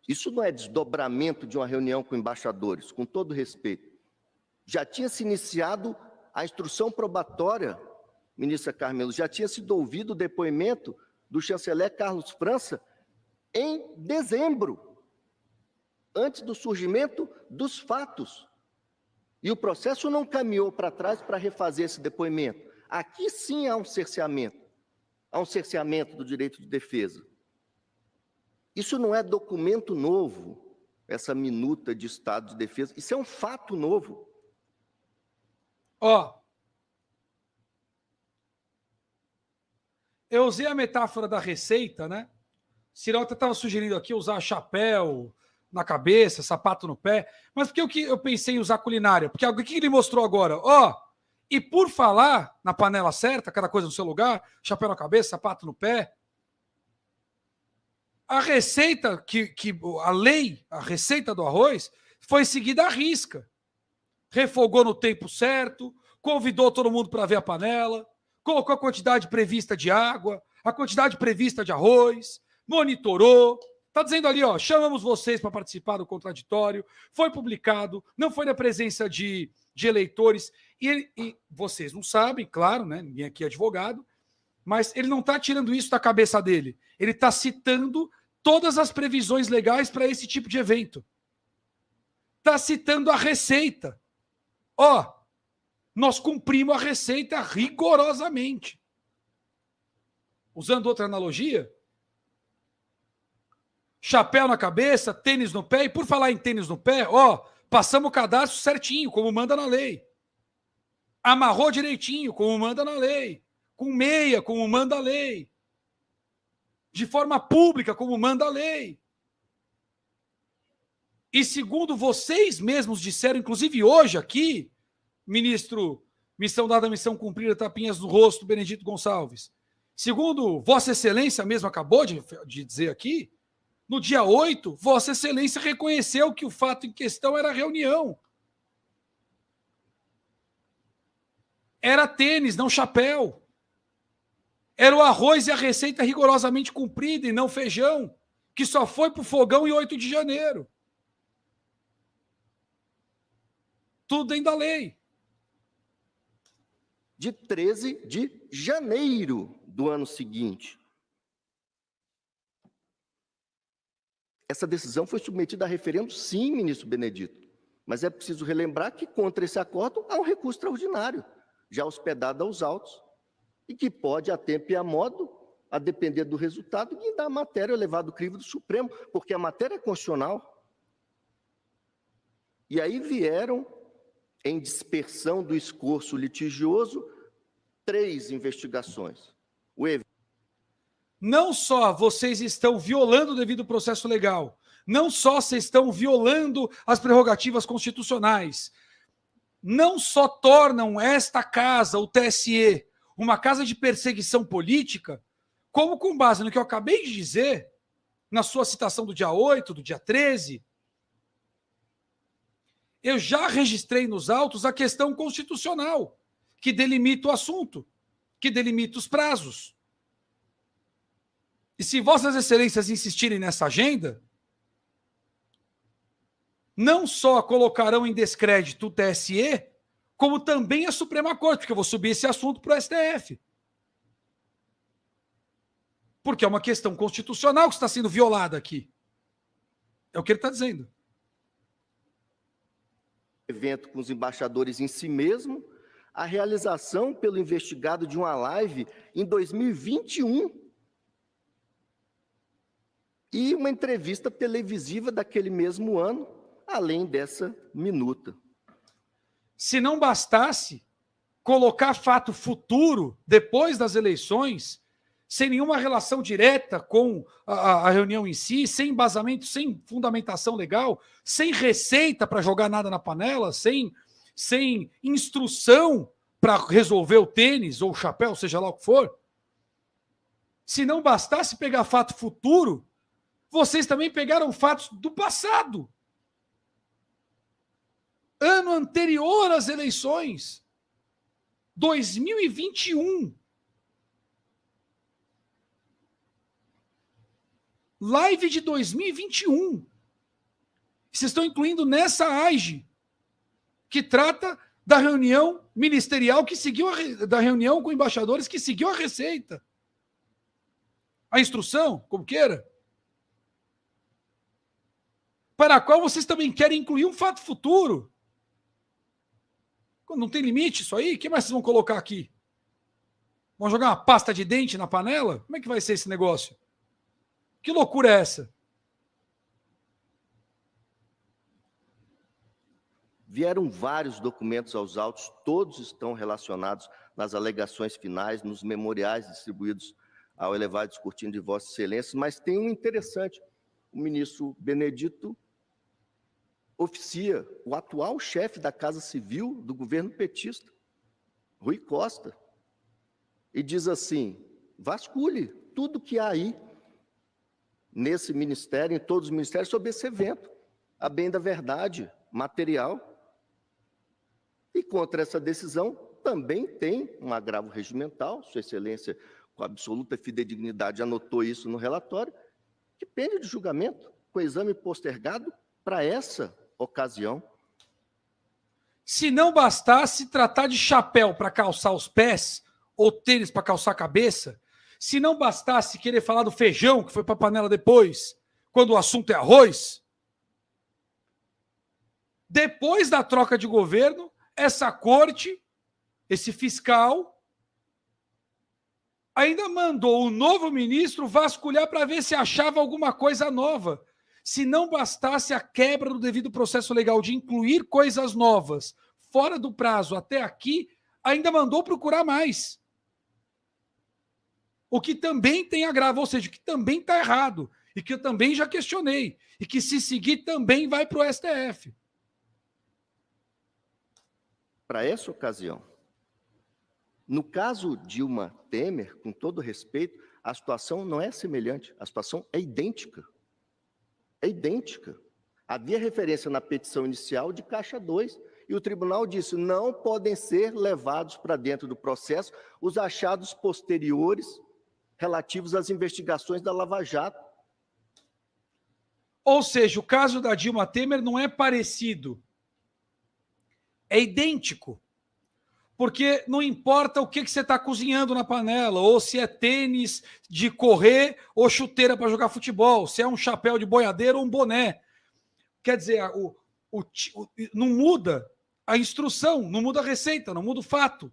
Isso não é desdobramento de uma reunião com embaixadores, com todo respeito. Já tinha se iniciado a instrução probatória, ministra Carmelo, já tinha sido ouvido o depoimento do chanceler Carlos França em dezembro, antes do surgimento dos fatos. E o processo não caminhou para trás para refazer esse depoimento. Aqui sim há um cerceamento do direito de defesa. Isso não é documento novo, essa minuta de estado de defesa, isso é um fato novo. Eu usei a metáfora da receita, né? Cirota estava sugerindo aqui usar chapéu na cabeça, sapato no pé. Mas por que eu pensei em usar culinária? Porque o que ele mostrou agora? E por falar na panela certa, cada coisa no seu lugar, chapéu na cabeça, sapato no pé, a receita, a lei, a receita do arroz, foi seguida à risca. Refogou no tempo certo, convidou todo mundo para ver a panela, colocou a quantidade prevista de água, a quantidade prevista de arroz, monitorou, está dizendo ali, chamamos vocês para participar do contraditório, foi publicado, não foi na presença de eleitores, e vocês não sabem, claro, né? Ninguém aqui é advogado, mas ele não está tirando isso da cabeça dele, ele está citando todas as previsões legais para esse tipo de evento. Está citando a receita. Nós cumprimos a receita rigorosamente. Usando outra analogia, chapéu na cabeça, tênis no pé, e por falar em tênis no pé, passamos o cadastro certinho, como manda na lei. Amarrou direitinho, como manda na lei. Com meia, como manda a lei. De forma pública, como manda a lei. E segundo vocês mesmos disseram, inclusive hoje aqui, ministro, missão dada, missão cumprida, tapinhas no rosto, Benedito Gonçalves. Segundo Vossa Excelência mesmo acabou de dizer aqui, no dia 8, Vossa Excelência reconheceu que o fato em questão era reunião. Era tênis, não chapéu. Era o arroz e a receita rigorosamente cumprida e não feijão, que só foi para o fogão em 8 de janeiro. Tudo dentro da lei. De 13 de janeiro do ano seguinte. Essa decisão foi submetida a referendo, sim, ministro Benedito. Mas é preciso relembrar que contra esse acordo há um recurso extraordinário, já hospedado aos autos, e que pode, a tempo e a modo, a depender do resultado, guindar a matéria ao elevado crivo do Supremo, porque a matéria é constitucional. E aí vieram, em dispersão do escorço litigioso, 3 investigações. Não só vocês estão violando o devido processo legal, não só vocês estão violando as prerrogativas constitucionais, não só tornam esta casa, o TSE, uma casa de perseguição política, como com base no que eu acabei de dizer, na sua citação do dia 8, do dia 13, eu já registrei nos autos a questão constitucional, que delimita o assunto, que delimita os prazos. E se Vossas Excelências insistirem nessa agenda, não só colocarão em descrédito o TSE, como também a Suprema Corte, porque eu vou subir esse assunto para o STF. Porque é uma questão constitucional que está sendo violada aqui. É o que ele está dizendo. Evento com os embaixadores em si mesmo, a realização pelo investigado de uma live em 2021 e uma entrevista televisiva daquele mesmo ano, além dessa minuta. Se não bastasse colocar fato futuro depois das eleições, sem nenhuma relação direta com a reunião em si, sem embasamento, sem fundamentação legal, sem receita para jogar nada na panela, sem instrução para resolver o tênis ou o chapéu, seja lá o que for. Se não bastasse pegar fato futuro, vocês também pegaram fatos do passado. Ano anterior às eleições. 2021. Live de 2021. Vocês estão incluindo nessa AIGE, que trata da reunião ministerial que seguiu da reunião com embaixadores que seguiu a receita. A instrução, como queira. Para a qual vocês também querem incluir um fato futuro. Não tem limite isso aí? O que mais vocês vão colocar aqui? Vão jogar uma pasta de dente na panela? Como é que vai ser esse negócio? Que loucura é essa? Vieram vários documentos aos autos, todos estão relacionados nas alegações finais, nos memoriais distribuídos ao elevado escrutínio de Vossa Excelência, mas tem um interessante. O ministro Benedito oficia o atual chefe da Casa Civil do governo petista, Rui Costa, e diz assim: vasculhe tudo que há aí nesse ministério, em todos os ministérios, sobre esse evento, a bem da verdade material. E contra essa decisão também tem um agravo regimental, Sua Excelência, com absoluta fidedignidade, anotou isso no relatório, que pende de julgamento, com exame postergado para essa ocasião. Se não bastasse tratar de chapéu para calçar os pés, ou tênis para calçar a cabeça, se não bastasse querer falar do feijão, que foi para a panela depois, quando o assunto é arroz, depois da troca de governo, essa corte, esse fiscal, ainda mandou o novo ministro vasculhar para ver se achava alguma coisa nova. Se não bastasse a quebra do devido processo legal de incluir coisas novas fora do prazo até aqui, ainda mandou procurar mais. O que também tem agravo, ou seja, o que também está errado, e que eu também já questionei, e que se seguir também vai para o STF. para essa ocasião. No caso Dilma Temer, com todo respeito, a situação não é semelhante, a situação é idêntica. É idêntica. Havia referência na petição inicial de Caixa 2, e o tribunal disse: não podem ser levados para dentro do processo os achados posteriores relativos às investigações da Lava Jato. Ou seja, o caso da Dilma Temer não é parecido, é idêntico. Porque não importa o que você está cozinhando na panela, ou se é tênis de correr ou chuteira para jogar futebol, se é um chapéu de boiadeiro ou um boné. Quer dizer, não muda a instrução, não muda a receita, não muda o fato.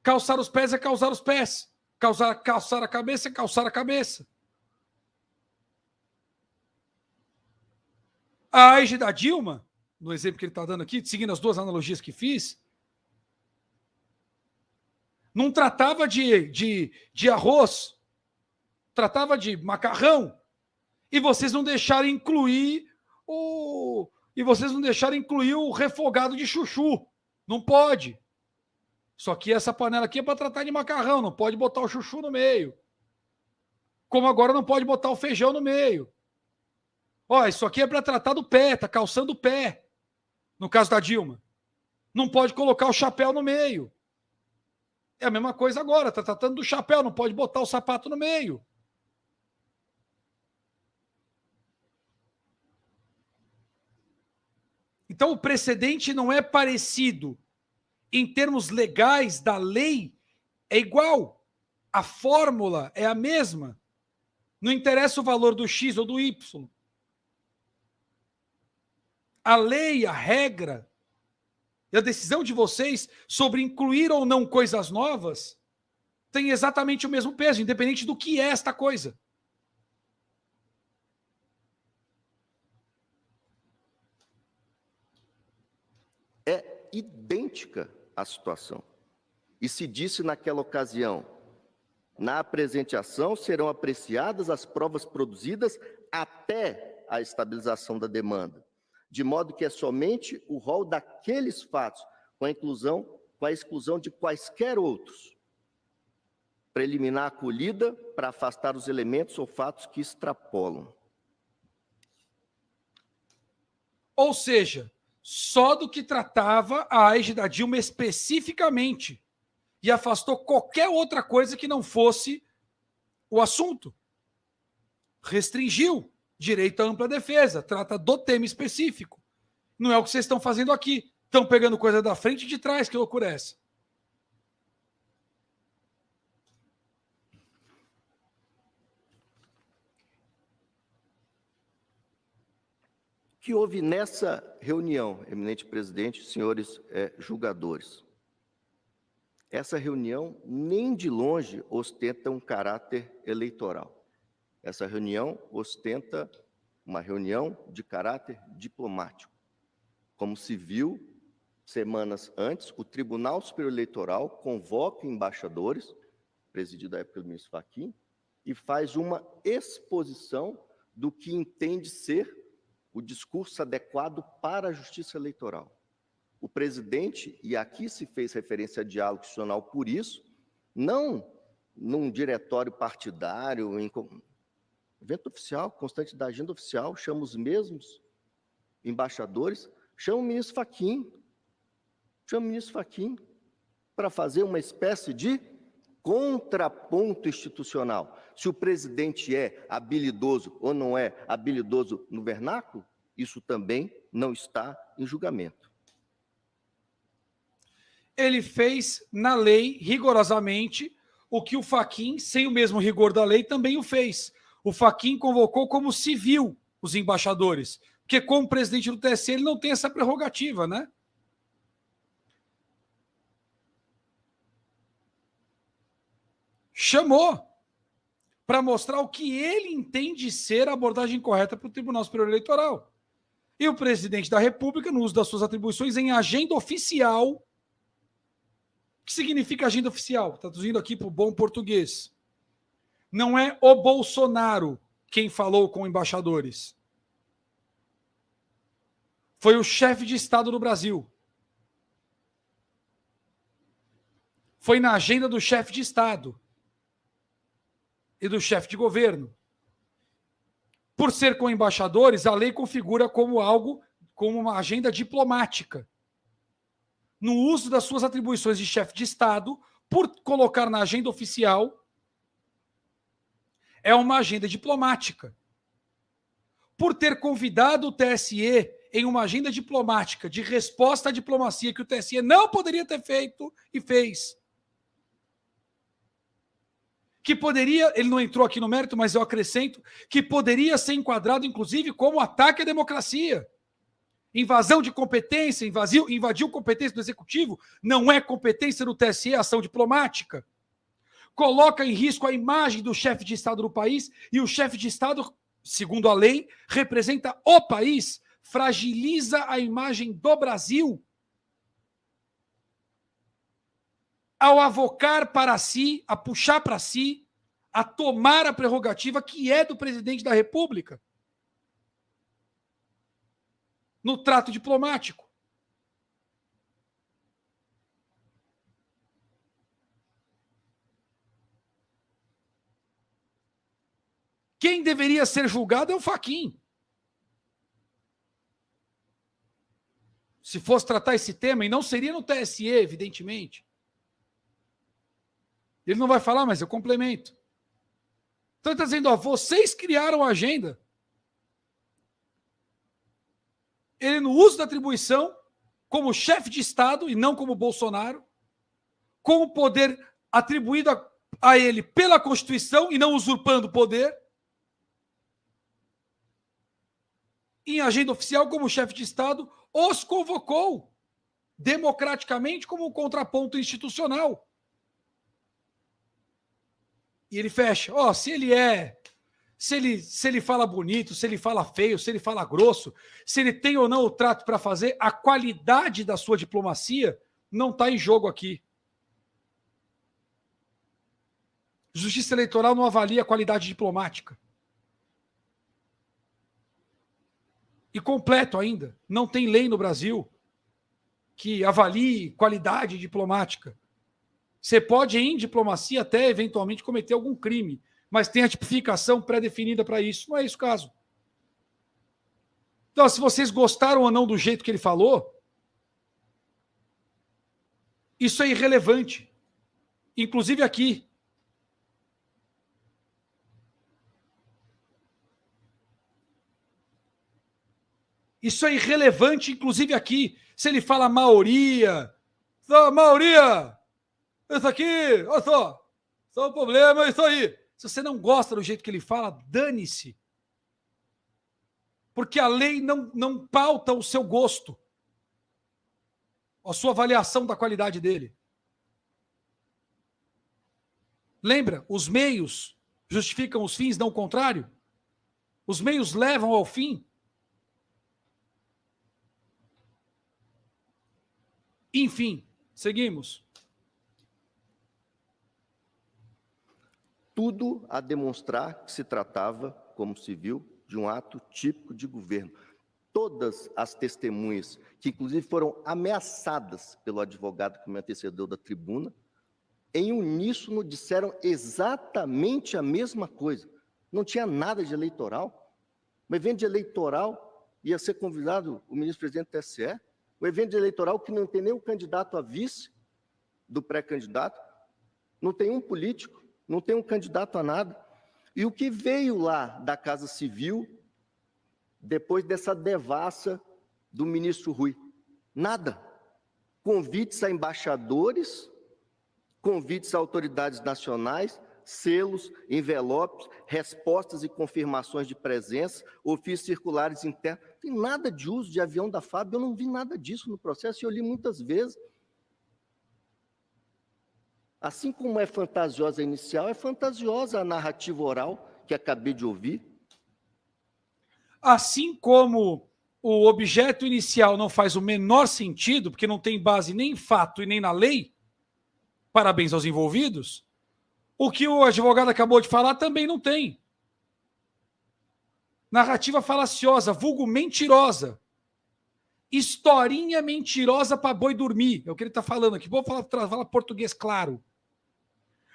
Calçar os pés é calçar os pés. Calçar a cabeça é calçar a cabeça. A AIGE da Dilma, no exemplo que ele está dando aqui, seguindo as duas analogias que fiz, não tratava de arroz, tratava de macarrão, e vocês não deixaram incluir o refogado de chuchu. Não pode. Só que essa panela aqui é para tratar de macarrão, não pode botar o chuchu no meio. Como agora não pode botar o feijão no meio. Ó, isso aqui é para tratar do pé, tá calçando o pé. No caso da Dilma. Não pode colocar o chapéu no meio. É a mesma coisa agora, tá tratando do chapéu, não pode botar o sapato no meio. Então o precedente não é parecido. Em termos legais da lei, é igual. A fórmula é a mesma. Não interessa o valor do X ou do Y. A lei, a regra e a decisão de vocês sobre incluir ou não coisas novas tem exatamente o mesmo peso, independente do que é esta coisa. É idêntica a situação. E se disse naquela ocasião: na apresentação serão apreciadas as provas produzidas até a estabilização da demanda, de modo que é somente o rol daqueles fatos, com a exclusão de quaisquer outros, preliminar acolhida para afastar os elementos ou fatos que extrapolam. Ou seja, só do que tratava a AIGE da Dilma especificamente, e afastou qualquer outra coisa que não fosse o assunto. Restringiu direito à ampla defesa, trata do tema específico. Não é o que vocês estão fazendo aqui. Estão pegando coisa da frente e de trás, que loucura é essa? O que houve nessa reunião, eminente presidente, senhores julgadores? Essa reunião nem de longe ostenta um caráter eleitoral. Essa reunião ostenta uma reunião de caráter diplomático. Como se viu, semanas antes, o Tribunal Superior Eleitoral convoca embaixadores, presidido à época do ministro Fachin, e faz uma exposição do que entende ser o discurso adequado para a justiça eleitoral. O presidente, e aqui se fez referência a diálogo institucional por isso, não num diretório partidário, em evento oficial, constante da agenda oficial, chama os mesmos embaixadores, chama o ministro Fachin, para fazer uma espécie de contraponto institucional. Se o presidente é habilidoso ou não é habilidoso no vernáculo, isso também não está em julgamento. Ele fez na lei, rigorosamente, o que o Fachin, sem o mesmo rigor da lei, também o fez. O Fachin convocou como civil os embaixadores, porque como presidente do TSE ele não tem essa prerrogativa, né? Chamou para mostrar o que ele entende ser a abordagem correta para o Tribunal Superior Eleitoral. E o presidente da República, no uso das suas atribuições em agenda oficial. O que significa agenda oficial? Traduzindo aqui para o bom português. Não é o Bolsonaro quem falou com embaixadores. Foi o chefe de Estado do Brasil. foi na agenda do chefe de Estado e do chefe de governo. Por ser com embaixadores, a lei configura como uma agenda diplomática. No uso das suas atribuições de chefe de Estado, por colocar na agenda oficial, é uma agenda diplomática. Por ter convidado o TSE em uma agenda diplomática de resposta à diplomacia que o TSE não poderia ter feito e fez. Que poderia, ele não entrou aqui no mérito, mas eu acrescento, que poderia ser enquadrado, inclusive, como ataque à democracia. Invasão de competência, invadiu competência do Executivo, não é competência do TSE, ação diplomática. Coloca em risco a imagem do chefe de Estado do país, e o chefe de Estado, segundo a lei, representa o país, fragiliza a imagem do Brasil. Ao avocar para si, a puxar para si, a tomar a prerrogativa que é do presidente da República. No trato diplomático. Quem deveria ser julgado é o Fachin. Se fosse tratar esse tema, e não seria no TSE, evidentemente. Ele não vai falar, mas eu complemento. Então ele está dizendo, ó, vocês criaram a agenda. Ele, no uso da atribuição, como chefe de Estado, e não como Bolsonaro, com o poder atribuído a ele pela Constituição, e não usurpando o poder, em agenda oficial, como chefe de Estado, os convocou democraticamente como um contraponto institucional. E ele fecha, ó, se ele fala bonito, se ele fala feio, se ele fala grosso, se ele tem ou não o trato para fazer, a qualidade da sua diplomacia não está em jogo aqui. Justiça Eleitoral não avalia a qualidade diplomática. E completo ainda, não tem lei no Brasil que avalie qualidade diplomática. Você pode, em diplomacia, até eventualmente cometer algum crime, mas tem a tipificação pré-definida para isso. Não é isso o caso. Então, se vocês gostaram ou não do jeito que ele falou, isso é irrelevante. Inclusive aqui. Isso é irrelevante, inclusive aqui. Se ele fala maioria, isso aqui, olha só o problema, é isso aí. Se você não gosta do jeito que ele fala, dane-se. Porque a lei não pauta o seu gosto, a sua avaliação da qualidade dele. Lembra? Os meios justificam os fins, não o contrário. Os meios levam ao fim. Enfim, seguimos. Tudo a demonstrar que se tratava, como se viu, de um ato típico de governo. Todas as testemunhas, que inclusive foram ameaçadas pelo advogado que me antecedeu da tribuna, em uníssono disseram exatamente a mesma coisa. Não tinha nada de eleitoral. Um evento de eleitoral ia ser convidado o ministro-presidente do TSE. Um evento eleitoral que não tem nem o candidato a vice do pré-candidato, não tem um político, não tem um candidato a nada. E o que veio lá da Casa Civil, depois dessa devassa do ministro Rui? Nada. Convites a embaixadores, convites a autoridades nacionais, selos, envelopes, respostas e confirmações de presença, ofícios circulares internos. Não tem nada de uso de avião da FAB, eu não vi nada disso no processo e eu li muitas vezes. Assim como é fantasiosa a inicial, é fantasiosa a narrativa oral que acabei de ouvir. Assim como o objeto inicial não faz o menor sentido, porque não tem base nem em fato e nem na lei, parabéns aos envolvidos, o que o advogado acabou de falar também não tem. Narrativa falaciosa, vulgo mentirosa. historinha mentirosa para boi dormir. É o que ele está falando aqui. Vou falar português claro.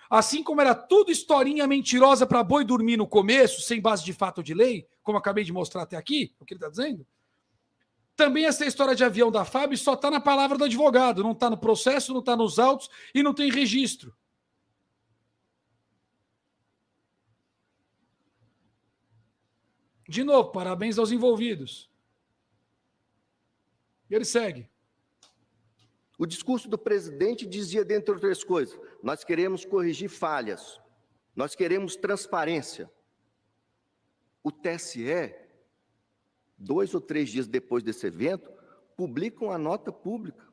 Assim como era tudo historinha mentirosa para boi dormir no começo, sem base de fato de lei, como acabei de mostrar até aqui, o que ele está dizendo, também essa história de avião da FAB só está na palavra do advogado, não está no processo, não está nos autos e não tem registro. De novo, parabéns aos envolvidos. E ele segue. O discurso do presidente dizia, dentre outras coisas, nós queremos corrigir falhas, nós queremos transparência. O TSE, 2 ou 3 dias depois desse evento, publica uma nota pública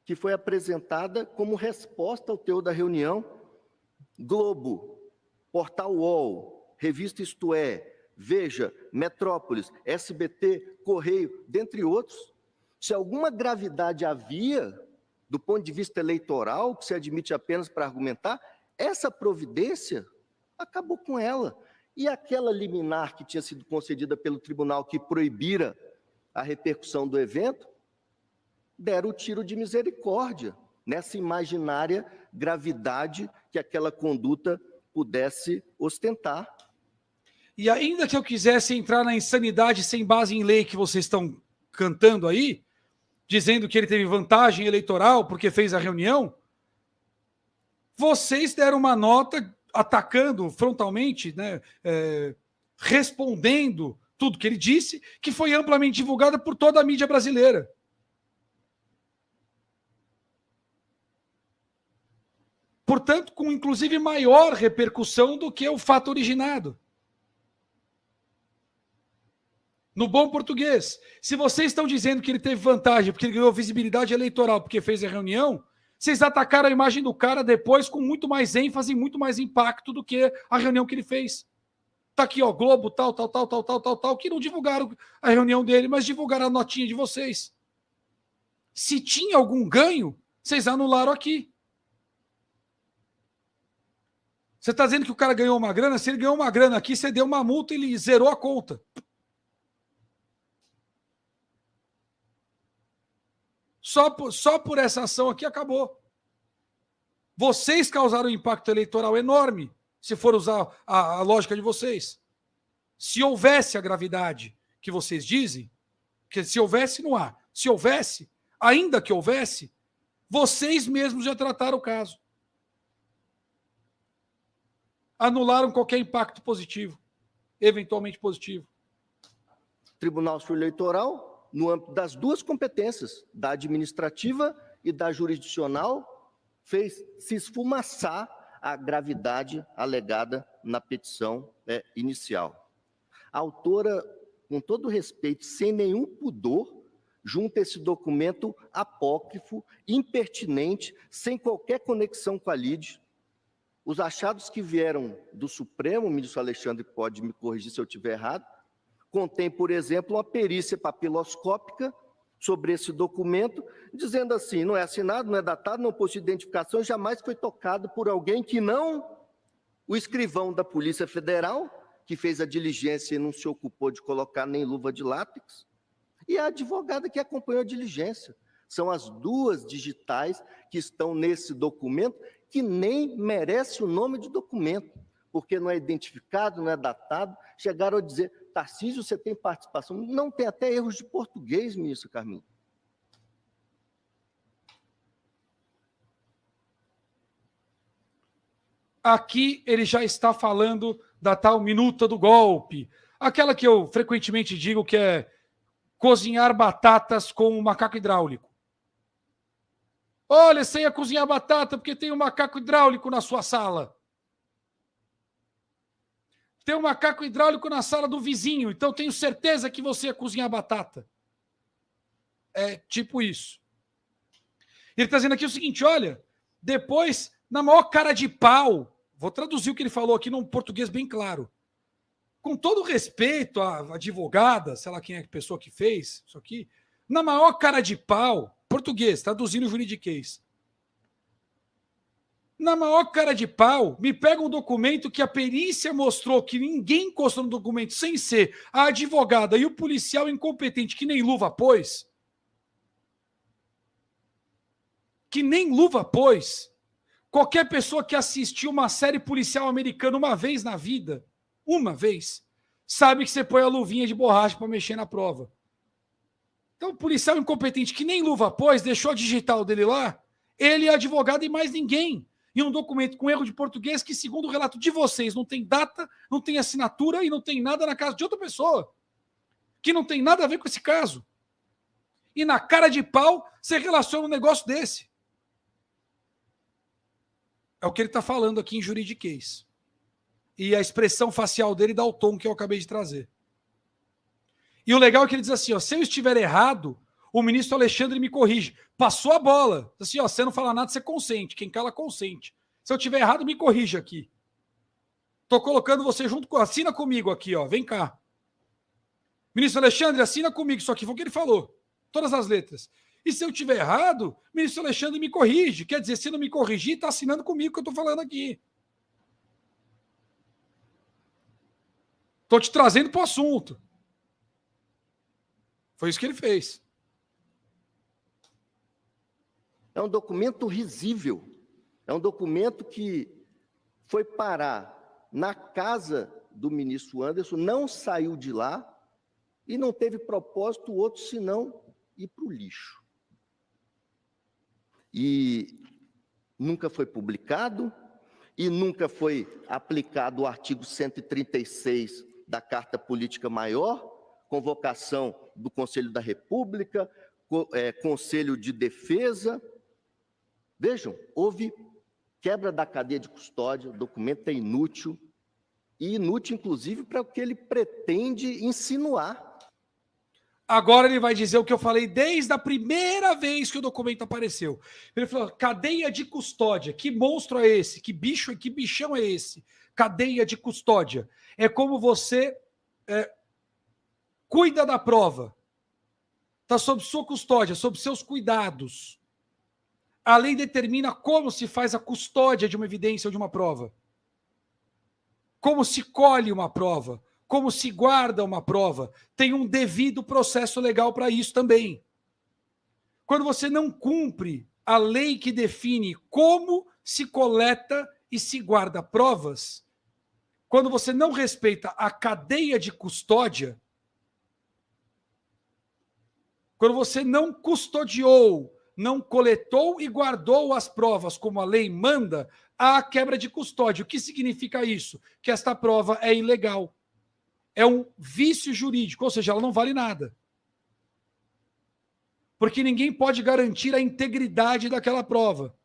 que foi apresentada como resposta ao teor da reunião. Globo, Portal UOL, Revista Isto É, Veja, Metrópolis, SBT, Correio, dentre outros. Se alguma gravidade havia, do ponto de vista eleitoral, que se admite apenas para argumentar, essa providência acabou com ela. E aquela liminar que tinha sido concedida pelo tribunal que proibira a repercussão do evento, deram o tiro de misericórdia nessa imaginária gravidade que aquela conduta pudesse ostentar. E ainda que eu quisesse entrar na insanidade sem base em lei que vocês estão cantando aí, dizendo que ele teve vantagem eleitoral porque fez a reunião, vocês deram uma nota atacando frontalmente, né, respondendo tudo que ele disse, que foi amplamente divulgada por toda a mídia brasileira. Portanto, com inclusive maior repercussão do que o fato originado. No bom português, se vocês estão dizendo que ele teve vantagem porque ele ganhou visibilidade eleitoral porque fez a reunião, vocês atacaram a imagem do cara depois com muito mais ênfase e muito mais impacto do que a reunião que ele fez. Tá aqui, ó, Globo, tal, que não divulgaram a reunião dele, mas divulgaram a notinha de vocês. Se tinha algum ganho, vocês anularam aqui. Você está dizendo que o cara ganhou uma grana? Se ele ganhou uma grana aqui, você deu uma multa e ele zerou a conta. Só por essa ação aqui acabou. Vocês causaram um impacto eleitoral enorme, se for usar a lógica de vocês. Se houvesse a gravidade que vocês dizem, que se houvesse, não há. Se houvesse, ainda que houvesse, vocês mesmos já trataram o caso. Anularam qualquer impacto positivo, eventualmente positivo. Tribunal Superior Eleitoral, no âmbito das duas competências, da administrativa e da jurisdicional, fez se esfumaçar a gravidade alegada na petição inicial. A autora, com todo respeito, sem nenhum pudor, junta esse documento apócrifo, impertinente, sem qualquer conexão com a lide. Os achados que vieram do Supremo, o ministro Alexandre pode me corrigir se eu estiver errado, contém, por exemplo, uma perícia papiloscópica sobre esse documento, dizendo assim, não é assinado, não é datado, não possui identificação, jamais foi tocado por alguém que não o escrivão da Polícia Federal, que fez a diligência e não se ocupou de colocar nem luva de látex, e a advogada que acompanhou a diligência. São as duas digitais que estão nesse documento, que nem merece o nome de documento, porque não é identificado, não é datado. Chegaram a dizer, Tarcísio, você tem participação? Não, tem até erros de português, ministro Carminho. Aqui ele já está falando da tal minuta do golpe. Aquela que eu frequentemente digo que é cozinhar batatas com um macaco hidráulico. Olha, você ia cozinhar batata porque tem um macaco hidráulico na sua sala. Tem um macaco hidráulico na sala do vizinho, então tenho certeza que você ia cozinhar batata. É tipo isso. Ele está dizendo aqui o seguinte, olha, depois, na maior cara de pau, vou traduzir o que ele falou aqui num português bem claro. Com todo respeito à advogada, sei lá quem é a pessoa que fez isso aqui, na maior cara de pau, português, traduzindo o juridiquês. Na maior cara de pau, me pega um documento que a perícia mostrou que ninguém encostou no documento, sem ser a advogada e o policial incompetente que nem luva pôs, que nem luva pôs. Qualquer pessoa que assistiu uma série policial americana uma vez na vida, sabe que você põe a luvinha de borracha para mexer na prova. Então, o policial incompetente que nem luva pôs, deixou a digital dele lá, ele é advogado e mais ninguém. E um documento com erro de português que, segundo o relato de vocês, não tem data, não tem assinatura e não tem nada na casa de outra pessoa. Que não tem nada a ver com esse caso. E na cara de pau, você relaciona um negócio desse. É o que ele está falando aqui em juridiquês. E a expressão facial dele dá o tom que eu acabei de trazer. E o legal é que ele diz assim, ó, se eu estiver errado, o ministro Alexandre me corrige. Passou a bola. Assim, ó, você não fala nada, você consente. Quem cala, consente. Se eu estiver errado, me corrija aqui. Estou colocando você junto com... Assina comigo aqui, ó. Vem cá. Ministro Alexandre, assina comigo. Isso aqui foi o que ele falou. Todas as letras. E se eu estiver errado, ministro Alexandre me corrige. Quer dizer, se não me corrigir, está assinando comigo o que eu estou falando aqui. Estou te trazendo para o assunto. Foi isso que ele fez. É um documento risível. É um documento que foi parar na casa do ministro Anderson, não saiu de lá e não teve propósito outro senão ir para o lixo. E nunca foi publicado e nunca foi aplicado o artigo 136 da Carta Política Maior, convocação do Conselho da República, Conselho de Defesa. Vejam, houve quebra da cadeia de custódia, o documento é inútil, e inútil, inclusive, para o que ele pretende insinuar. Agora ele vai dizer o que eu falei desde a primeira vez que o documento apareceu. Ele falou, cadeia de custódia, que monstro é esse? Que bicho, que bichão é esse? Cadeia de custódia. É como você cuida da prova. Está sob sua custódia, sob seus cuidados. A lei determina como se faz a custódia de uma evidência ou de uma prova. Como se colhe uma prova. Como se guarda uma prova. Tem um devido processo legal para isso também. Quando você não cumpre a lei que define como se coleta e se guarda provas, quando você não respeita a cadeia de custódia, quando você não custodiou, não coletou e guardou as provas como a lei manda, há quebra de custódia. O que significa isso? Que esta prova é ilegal. É um vício jurídico, ou seja, ela não vale nada. Porque ninguém pode garantir a integridade daquela prova,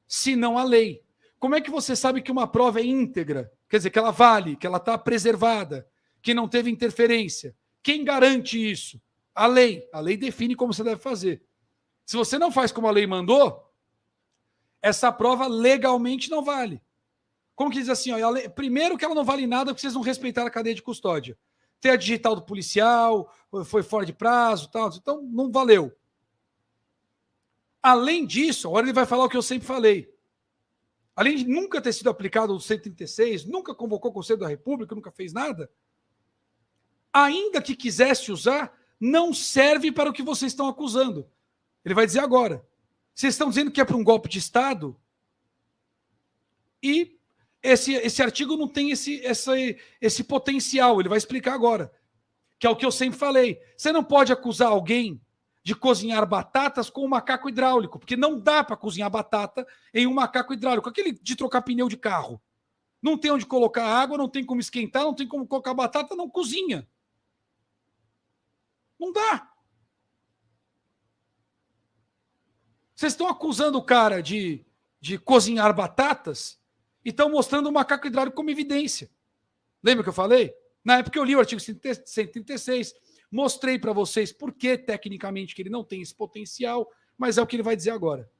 senão a lei. Como é que você sabe que uma prova é íntegra? Quer dizer, que ela vale, que ela está preservada, que não teve interferência. Quem garante isso? A lei. A lei define como você deve fazer. Se você não faz como a lei mandou, essa prova legalmente não vale. Como que diz assim? Ó, primeiro que ela não vale nada porque vocês não respeitaram a cadeia de custódia. Tem a digital do policial, foi fora de prazo, tal, então não valeu. Além disso, agora ele vai falar o que eu sempre falei. Além de nunca ter sido aplicado o 136, nunca convocou o Conselho da República, nunca fez nada, ainda que quisesse usar, não serve para o que vocês estão acusando. Ele vai dizer agora. Vocês estão dizendo que é para um golpe de Estado e esse artigo não tem esse potencial. Ele vai explicar agora. Que é o que eu sempre falei. Você não pode acusar alguém de cozinhar batatas com um macaco hidráulico, porque não dá para cozinhar batata em um macaco hidráulico. Aquele de trocar pneu de carro. Não tem onde colocar água, não tem como esquentar, não tem como colocar batata, não cozinha. Não dá. Vocês estão acusando o cara de cozinhar batatas e estão mostrando o macaco hidráulico como evidência. Lembra que eu falei? Na época eu li o artigo 136, mostrei para vocês por que, tecnicamente, que ele não tem esse potencial, mas é o que ele vai dizer agora.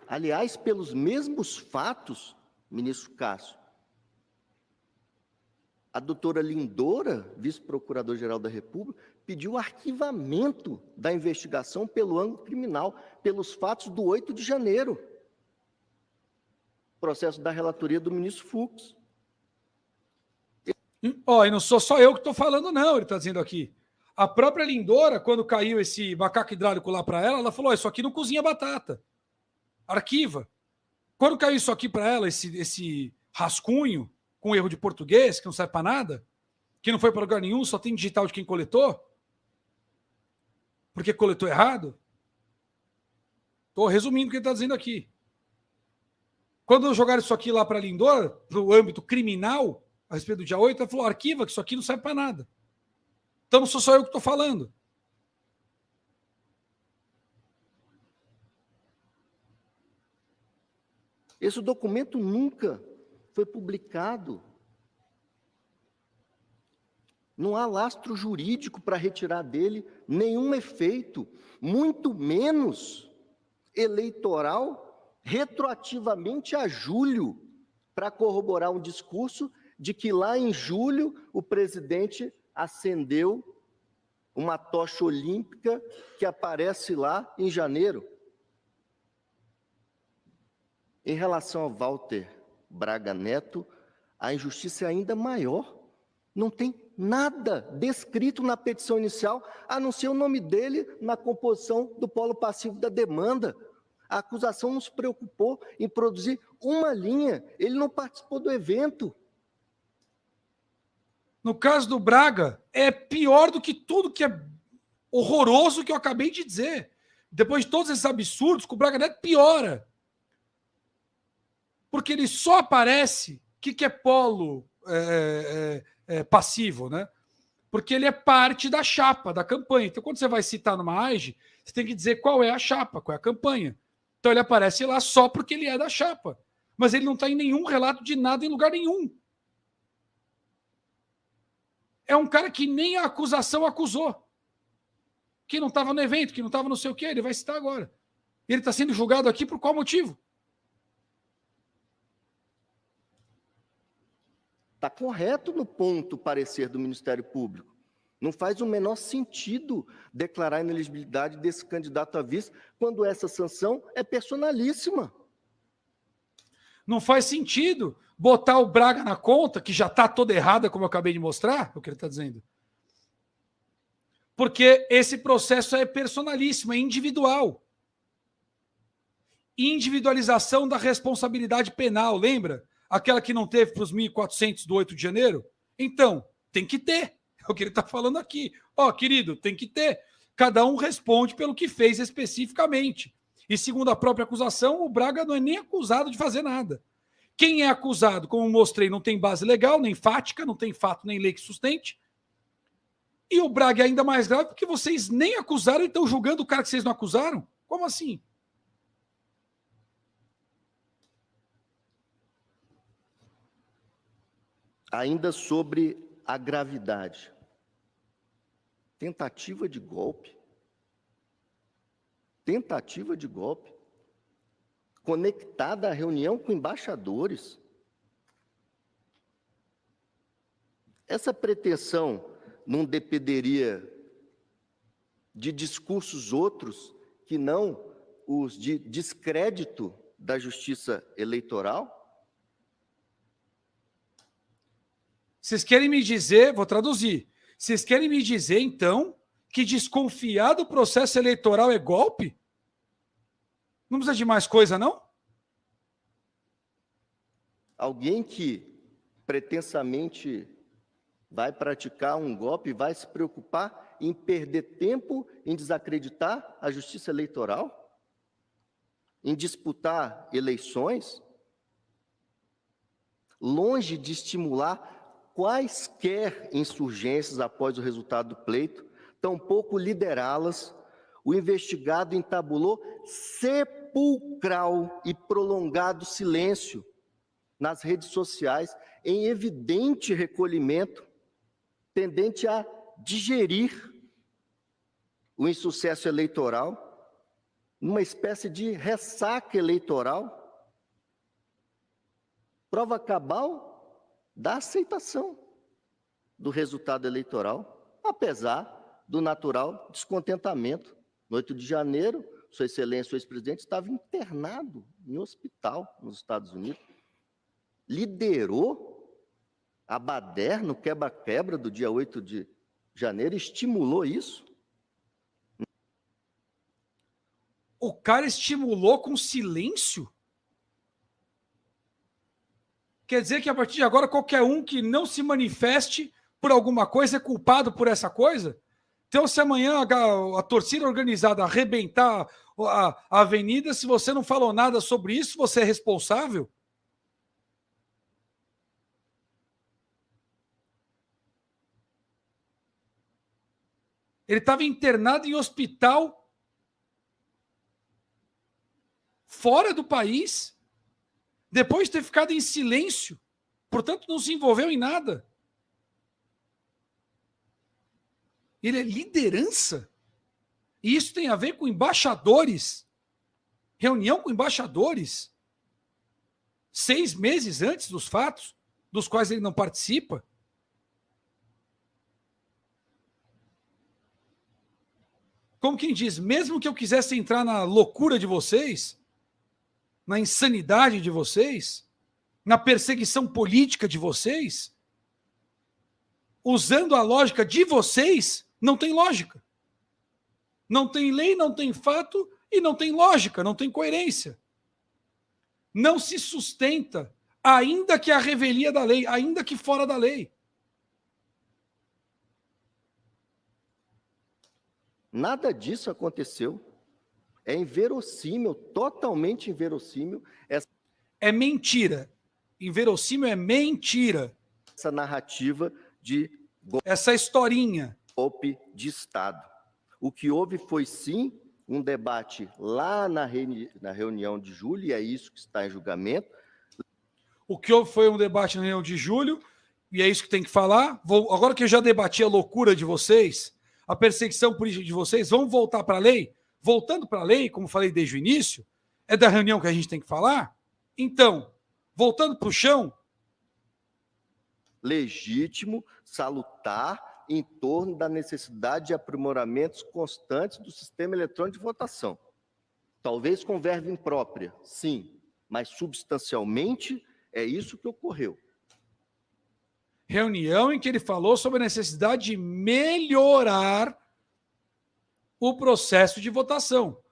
Aliás, pelos mesmos fatos, ministro Cássio, a doutora Lindora, vice-procurador-geral da República, pediu arquivamento da investigação pelo ângulo criminal, pelos fatos do 8 de janeiro. Processo da relatoria do ministro Fux. Ó, e não sou só eu que estou falando, não, ele está dizendo aqui. A própria Lindora, quando caiu esse macaco hidráulico lá para ela, ela falou: isso aqui não cozinha batata. Arquiva. Quando caiu isso aqui para ela, esse rascunho com erro de português, que não serve para nada, que não foi para lugar nenhum, só tem digital de quem coletou, porque coletou errado. Estou resumindo o que ele está dizendo aqui. Quando jogaram isso aqui lá para a Lindora, para o âmbito criminal, a respeito do dia 8, ela falou: arquiva, que isso aqui não serve para nada. Então não sou só eu que estou falando. Esse documento nunca foi publicado. Não há lastro jurídico para retirar dele nenhum efeito, muito menos eleitoral, retroativamente a julho, para corroborar um discurso de que lá em julho o presidente acendeu uma tocha olímpica que aparece lá em janeiro. Em relação ao Walter Braga Neto, a injustiça é ainda maior. Não tem nada descrito na petição inicial, a não ser o nome dele na composição do polo passivo da demanda. A acusação não se preocupou em produzir uma linha, ele não participou do evento. No caso do Braga, é pior do que tudo que é horroroso que eu acabei de dizer. Depois de todos esses absurdos, com o Braga Neto piora. Porque ele só aparece. O que é polo passivo, né? Porque ele é parte da chapa, da campanha. Então, quando você vai citar numa AIGE, você tem que dizer qual é a chapa, qual é a campanha. Então, ele aparece lá só porque ele é da chapa. Mas ele não está em nenhum relato de nada em lugar nenhum. É um cara que nem a acusação acusou. Que não estava no evento, que não estava não sei o quê, ele vai citar agora. Ele está sendo julgado aqui por qual motivo? Está correto no ponto parecer do Ministério Público. Não faz o menor sentido declarar a inelegibilidade desse candidato a vice quando essa sanção é personalíssima. Não faz sentido botar o Braga na conta, que já está toda errada, como eu acabei de mostrar, o que ele está dizendo. Porque esse processo é personalíssimo, é individual. Individualização da responsabilidade penal, lembra? Aquela que não teve para os 1.400 do 8 de janeiro? Então, tem que ter. É o que ele está falando aqui. Ó, querido, tem que ter. Cada um responde pelo que fez especificamente. E segundo a própria acusação, o Braga não é nem acusado de fazer nada. Quem é acusado, como mostrei, não tem base legal, nem fática, não tem fato nem lei que sustente. E o Braga é ainda mais grave porque vocês nem acusaram e estão julgando o cara que vocês não acusaram? Como assim? Ainda sobre a gravidade. Tentativa de golpe. Tentativa de golpe. Conectada à reunião com embaixadores. Essa pretensão não dependeria de discursos outros que não os de descrédito da justiça eleitoral? Vocês querem me dizer, vou traduzir, vocês querem me dizer, então, que desconfiar do processo eleitoral é golpe? Não precisa de mais coisa, não? Alguém que pretensamente vai praticar um golpe, vai se preocupar em perder tempo em desacreditar a justiça eleitoral? Em disputar eleições? Longe de estimular quaisquer insurgências após o resultado do pleito, tampouco liderá-las, o investigado entabulou sepulcral e prolongado silêncio nas redes sociais, em evidente recolhimento, tendente a digerir o insucesso eleitoral, numa espécie de ressaca eleitoral, prova cabal da aceitação do resultado eleitoral, apesar do natural descontentamento. No 8 de janeiro, Sua Excelência, o ex-presidente, estava internado em hospital nos Estados Unidos. Liderou A Bader, no quebra-quebra do dia 8 de janeiro, estimulou isso? O cara estimulou com silêncio? Quer dizer que a partir de agora qualquer um que não se manifeste por alguma coisa é culpado por essa coisa? Então, se amanhã a torcida organizada arrebentar a avenida, se você não falou nada sobre isso, você é responsável? Ele estava internado em hospital fora do país, depois de ter ficado em silêncio, portanto não se envolveu em nada. Ele é liderança. E isso tem a ver com embaixadores. Reunião com embaixadores. 6 meses antes dos fatos, dos quais ele não participa. Como quem diz, mesmo que eu quisesse entrar na loucura de vocês, na insanidade de vocês, na perseguição política de vocês, usando a lógica de vocês, não tem lógica. Não tem lei, não tem fato e não tem lógica, não tem coerência. Não se sustenta, ainda que a revelia da lei, ainda que fora da lei. Nada disso aconteceu. É inverossímil, totalmente inverossímil. É mentira. Inverossímil é mentira. Essa narrativa de essa historinha. Golpe de Estado. O que houve foi, sim, um debate lá na reunião de julho, e é isso que está em julgamento. O que houve foi um debate na reunião de julho, e é isso que tem que falar. Agora que eu já debati a loucura de vocês, a perseguição política de vocês, vamos voltar para a lei? Voltando para a lei, como falei desde o início, é da reunião que a gente tem que falar? Então, voltando para o chão. Legítimo, salutar, em torno da necessidade de aprimoramentos constantes do sistema eletrônico de votação. Talvez com verba imprópria, sim, mas substancialmente é isso que ocorreu. Reunião em que ele falou sobre a necessidade de melhorar o processo de votação.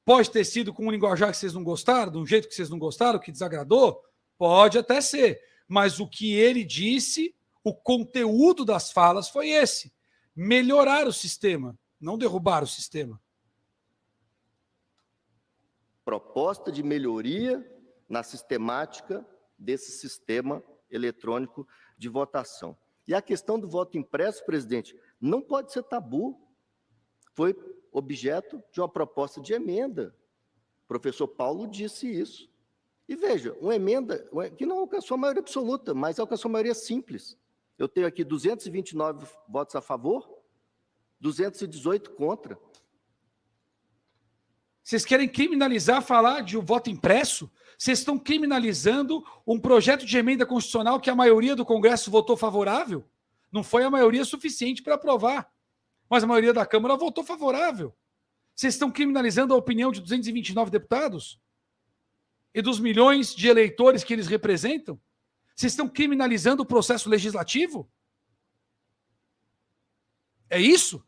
Pode ter sido com um linguajar que vocês não gostaram, de um jeito que vocês não gostaram, que desagradou? Pode até ser. Mas o que ele disse, o conteúdo das falas foi esse. Melhorar o sistema, não derrubar o sistema. Proposta de melhoria na sistemática desse sistema eletrônico de votação. E a questão do voto impresso, presidente, não pode ser tabu. Foi objeto de uma proposta de emenda. O professor Paulo disse isso. E veja, uma emenda que não alcançou a maioria absoluta, mas alcançou a maioria simples. Eu tenho aqui 229 votos a favor, 218 contra. Vocês querem criminalizar, falar de um voto impresso? Vocês estão criminalizando um projeto de emenda constitucional que a maioria do Congresso votou favorável? Não foi a maioria suficiente para aprovar, mas a maioria da Câmara votou favorável. Vocês estão criminalizando a opinião de 229 deputados? E dos milhões de eleitores que eles representam? Vocês estão criminalizando o processo legislativo? É isso?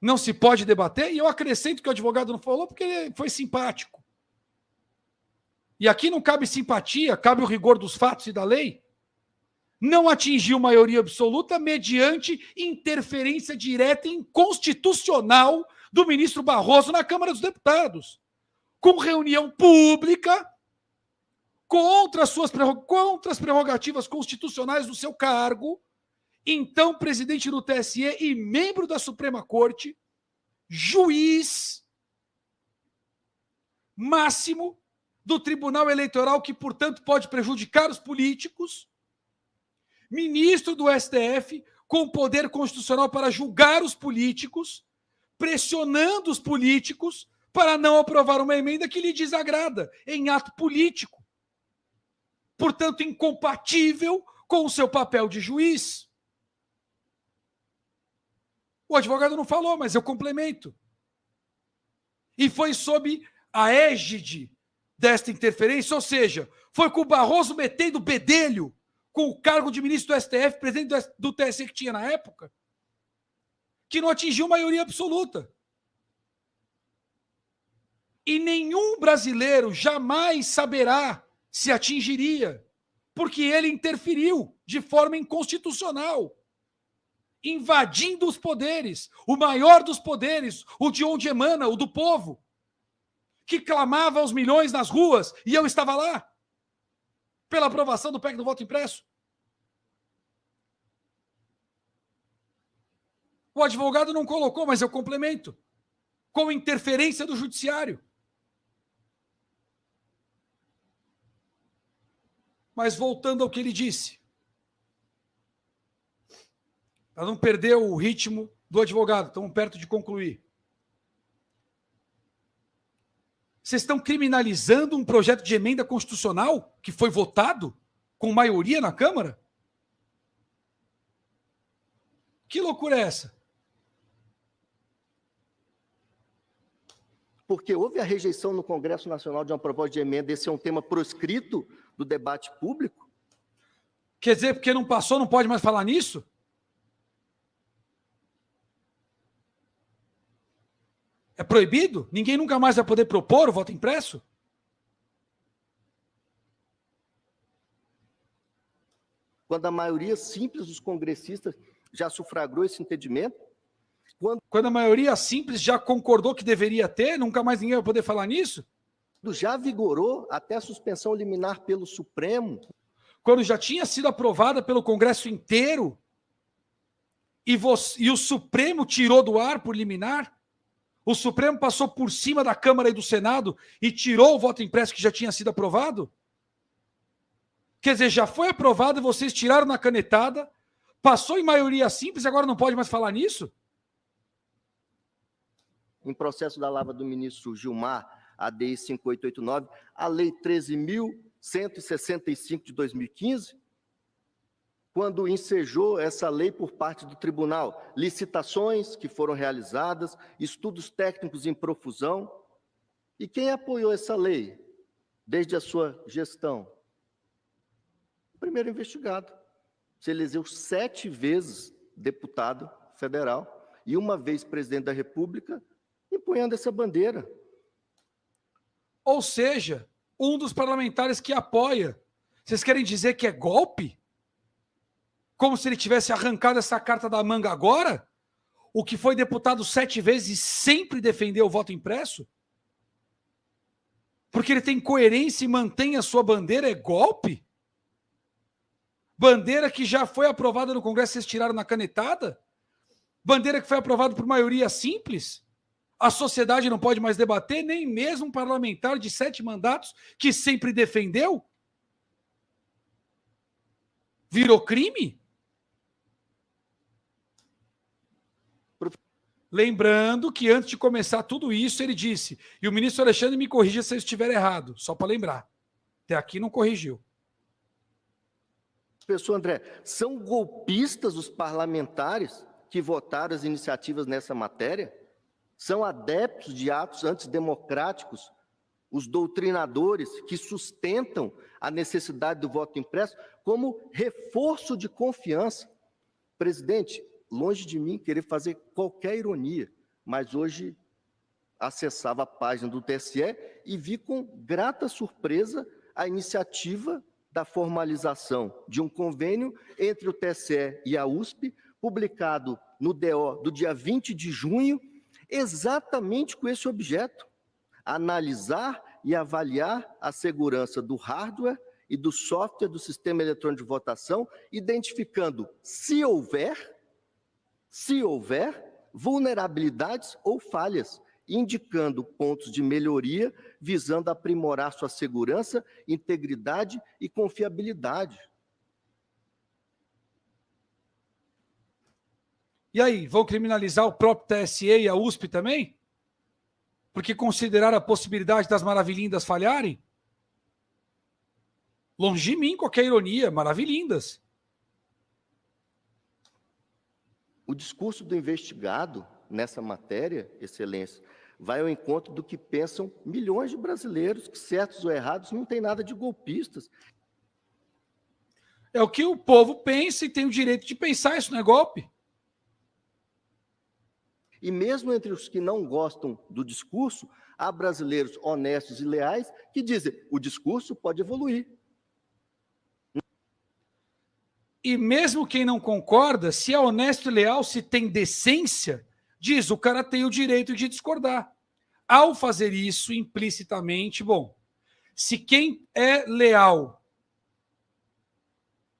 Não se pode debater? E eu acrescento que o advogado não falou porque ele foi simpático. E aqui não cabe simpatia, cabe o rigor dos fatos e da lei. Não atingiu maioria absoluta mediante interferência direta e inconstitucional do ministro Barroso na Câmara dos Deputados. Com reunião pública, contra as prerrogativas constitucionais do seu cargo, então presidente do TSE e membro da Suprema Corte, juiz máximo do Tribunal Eleitoral, que, portanto, pode prejudicar os políticos, ministro do STF, com poder constitucional para julgar os políticos, pressionando os políticos para não aprovar uma emenda que lhe desagrada em ato político. Portanto, incompatível com o seu papel de juiz. O advogado não falou, mas eu complemento. E foi sob a égide desta interferência, ou seja, foi com o Barroso metendo bedelho com o cargo de ministro do STF, presidente do TSE que tinha na época, que não atingiu maioria absoluta. E nenhum brasileiro jamais saberá se atingiria, porque ele interferiu de forma inconstitucional, invadindo os poderes, o maior dos poderes, o de onde emana, o do povo, que clamava aos milhões nas ruas, e eu estava lá, pela aprovação do PEC do voto impresso. O advogado não colocou, mas eu complemento, com interferência do judiciário. Mas voltando ao que ele disse, para não perder o ritmo do advogado, estamos perto de concluir. Vocês estão criminalizando um projeto de emenda constitucional que foi votado com maioria na Câmara? Que loucura é essa? Porque houve a rejeição no Congresso Nacional de uma proposta de emenda, esse é um tema proscrito do debate público? Quer dizer, porque não passou, não pode mais falar nisso? É proibido? Ninguém nunca mais vai poder propor o voto impresso? Quando a maioria simples dos congressistas já sufragou esse entendimento? Quando a maioria simples já concordou que deveria ter, nunca mais ninguém vai poder falar nisso? Já vigorou até a suspensão liminar pelo Supremo. Quando já tinha sido aprovada pelo Congresso inteiro e o Supremo tirou do ar por liminar, o Supremo passou por cima da Câmara e do Senado e tirou o voto impresso que já tinha sido aprovado? Quer dizer, já foi aprovado e vocês tiraram na canetada, passou em maioria simples e agora não pode mais falar nisso? Em processo da lava do ministro Gilmar, a DI 5889, a Lei 13.165 de 2015, quando ensejou essa lei por parte do tribunal, licitações que foram realizadas, estudos técnicos em profusão. E quem apoiou essa lei desde a sua gestão? O primeiro investigado. Se elegeu 7 vezes deputado federal e uma vez presidente da República, empunhando essa bandeira. Ou seja, um dos parlamentares que apoia. Vocês querem dizer que é golpe? Como se ele tivesse arrancado essa carta da manga agora? O que foi deputado 7 vezes e sempre defendeu o voto impresso? Porque ele tem coerência e mantém a sua bandeira, é golpe? Bandeira que já foi aprovada no Congresso, vocês tiraram na canetada? Bandeira que foi aprovada por maioria simples? A sociedade não pode mais debater, nem mesmo um parlamentar de 7 mandatos que sempre defendeu? Virou crime? Lembrando que antes de começar tudo isso, ele disse, e o ministro Alexandre me corrija se eu estiver errado, só para lembrar. Até aqui não corrigiu. Professor André, são golpistas os parlamentares que votaram as iniciativas nessa matéria? São adeptos de atos antidemocráticos, os doutrinadores que sustentam a necessidade do voto impresso como reforço de confiança. Presidente, longe de mim querer fazer qualquer ironia, mas hoje acessava a página do TSE e vi com grata surpresa a iniciativa da formalização de um convênio entre o TSE e a USP, publicado no DO do dia 20 de junho, exatamente com esse objeto: analisar e avaliar a segurança do hardware e do software do sistema eletrônico de votação, identificando, se houver, vulnerabilidades ou falhas, indicando pontos de melhoria, visando aprimorar sua segurança, integridade e confiabilidade. E aí, vão criminalizar o próprio TSE e a USP também? Porque consideraram a possibilidade das maravilhindas falharem? Longe de mim qualquer ironia, maravilhindas. O discurso do investigado nessa matéria, Excelência, vai ao encontro do que pensam milhões de brasileiros, que certos ou errados não tem nada de golpistas. É o que o povo pensa e tem o direito de pensar, isso não é golpe. E mesmo entre os que não gostam do discurso, há brasileiros honestos e leais que dizem: o discurso pode evoluir. E mesmo quem não concorda, se é honesto e leal, se tem decência, diz, o cara tem o direito de discordar. Ao fazer isso, implicitamente, bom, se quem é leal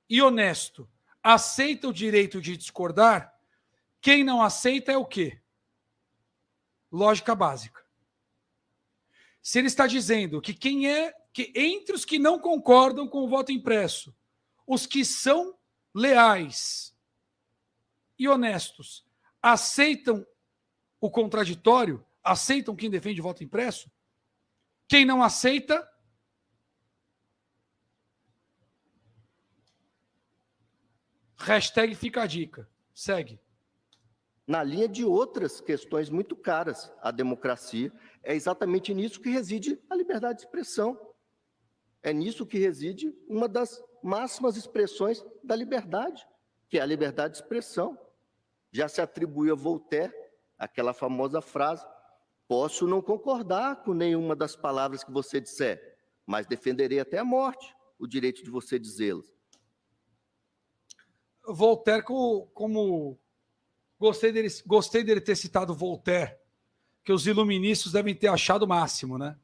e honesto aceita o direito de discordar, quem não aceita é o quê? Lógica básica. Se ele está dizendo que que entre os que não concordam com o voto impresso, os que são leais e honestos aceitam o contraditório, aceitam quem defende o voto impresso, quem não aceita, hashtag fica a dica, segue. Na linha de outras questões muito caras à democracia, é exatamente nisso que reside a liberdade de expressão. É nisso que reside uma das máximas expressões da liberdade, que é a liberdade de expressão. Já se atribuiu a Voltaire aquela famosa frase: posso não concordar com nenhuma das palavras que você disser, mas defenderei até a morte o direito de você dizê-las. Voltaire, como gostei dele ter citado Voltaire, que os iluministas devem ter achado o máximo, né?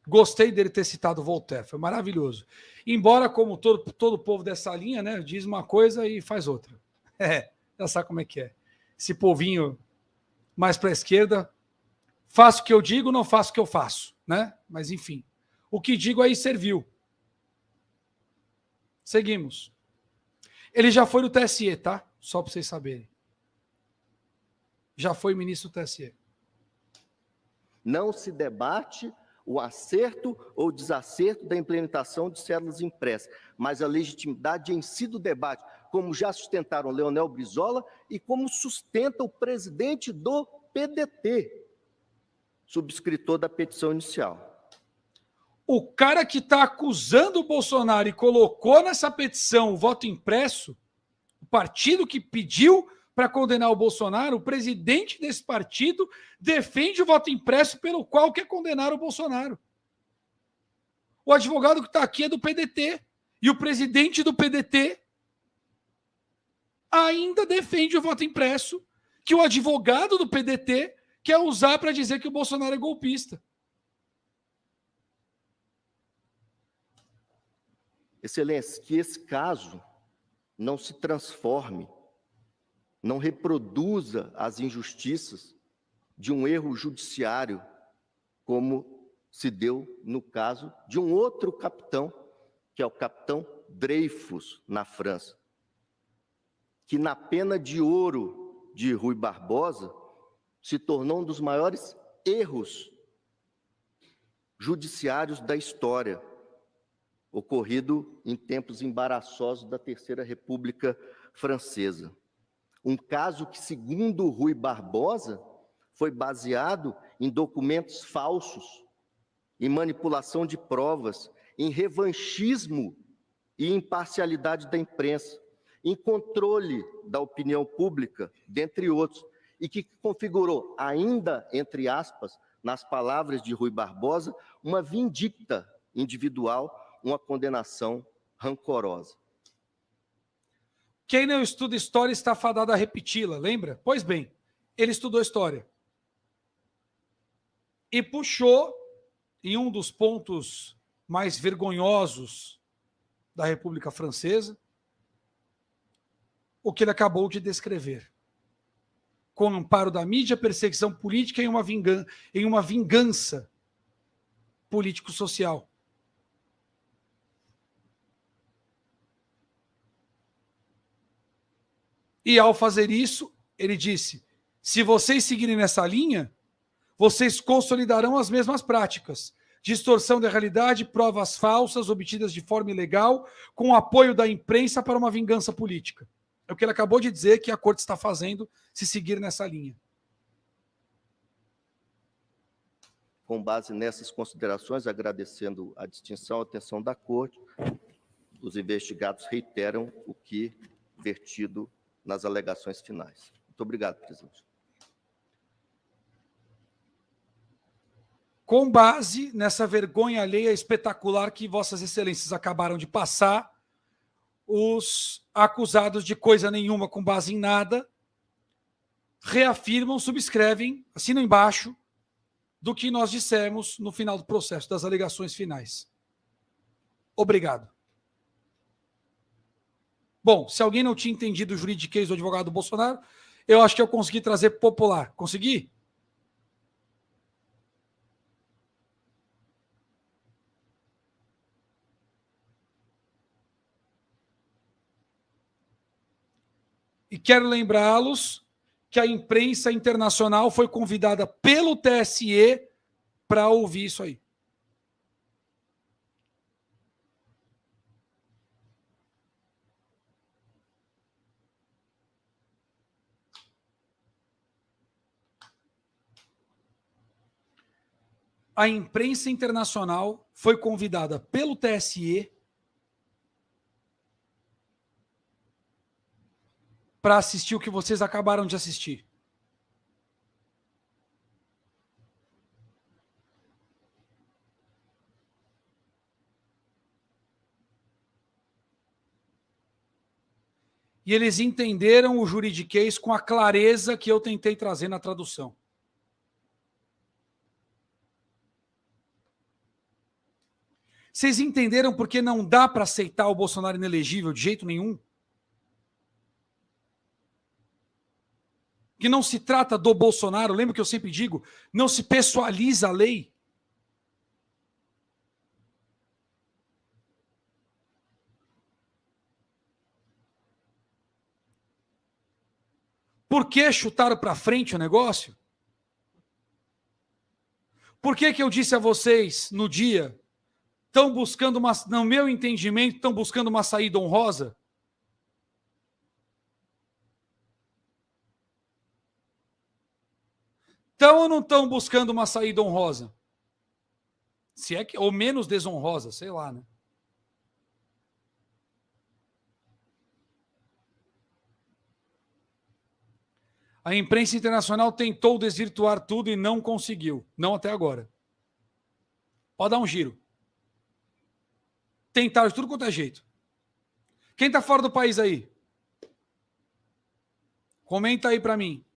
Gostei dele ter citado Voltaire, foi maravilhoso. Embora, como todo povo dessa linha, né, diz uma coisa e faz outra. Já sabe como é que é. Esse povinho mais para a esquerda, faço o que eu digo, não faço o que eu faço, né? Mas, enfim, o que digo aí serviu. Seguimos. Ele já foi no TSE, tá? Só para vocês saberem. Já foi ministro do TSE. Não se debate o acerto ou desacerto da implementação de cédulas impressas, mas a legitimidade em si do debate, como já sustentaram Leonel Brizola e como sustenta o presidente do PDT, subscritor da petição inicial. O cara que está acusando o Bolsonaro e colocou nessa petição o voto impresso, o partido que pediu para condenar o Bolsonaro, o presidente desse partido defende o voto impresso pelo qual quer condenar o Bolsonaro. O advogado que está aqui é do PDT. E o presidente do PDT ainda defende o voto impresso que o advogado do PDT quer usar para dizer que o Bolsonaro é golpista. Excelência, que esse caso não se transforme, não reproduza as injustiças de um erro judiciário, como se deu no caso de um outro capitão, que é o capitão Dreyfus, na França, que na pena de ouro de Rui Barbosa se tornou um dos maiores erros judiciários da história, ocorrido em tempos embaraçosos da Terceira República Francesa. Um caso que, segundo Rui Barbosa, foi baseado em documentos falsos, em manipulação de provas, em revanchismo e imparcialidade da imprensa, em controle da opinião pública, dentre outros, e que configurou, ainda entre aspas, nas palavras de Rui Barbosa, uma vindicta individual, uma condenação rancorosa. Quem não estuda história está fadado a repeti-la, lembra? Pois bem, ele estudou história. E puxou, em um dos pontos mais vergonhosos da República Francesa, o que ele acabou de descrever. Com o amparo da mídia, perseguição política e uma vingança político-social. E ao fazer isso, ele disse: se vocês seguirem nessa linha, vocês consolidarão as mesmas práticas. Distorção da realidade, provas falsas obtidas de forma ilegal, com o apoio da imprensa para uma vingança política. É o que ele acabou de dizer que a corte está fazendo se seguir nessa linha. Com base nessas considerações, agradecendo a distinção, a atenção da Corte, os investigados reiteram o que vertido nas alegações finais. Muito obrigado, presidente. Com base nessa vergonha alheia espetacular que Vossas Excelências acabaram de passar, os acusados de coisa nenhuma, com base em nada, reafirmam, subscrevem, assinam embaixo do que nós dissemos no final do processo, das alegações finais. Obrigado. Bom, se alguém não tinha entendido o juridiquês do advogado Bolsonaro, eu acho que eu consegui trazer popular. Consegui? E quero lembrá-los que a imprensa internacional foi convidada pelo TSE para ouvir isso aí. A imprensa internacional foi convidada pelo TSE para assistir o que vocês acabaram de assistir. E eles entenderam o juridiquês com a clareza que eu tentei trazer na tradução. Vocês entenderam porque não dá para aceitar o Bolsonaro inelegível de jeito nenhum? Que não se trata do Bolsonaro, lembra que eu sempre digo, não se pessoaliza a lei. Por que chutaram para frente o negócio? Por que eu disse a vocês no dia, estão buscando uma, no meu entendimento, estão buscando uma saída honrosa? Estão ou não estão buscando uma saída honrosa? Se é que, ou menos desonrosa, sei lá, né? A imprensa internacional tentou desvirtuar tudo e não conseguiu. Não até agora. Pode dar um giro. Tentaram de tudo quanto é jeito. Quem está fora do país aí? Comenta aí para mim.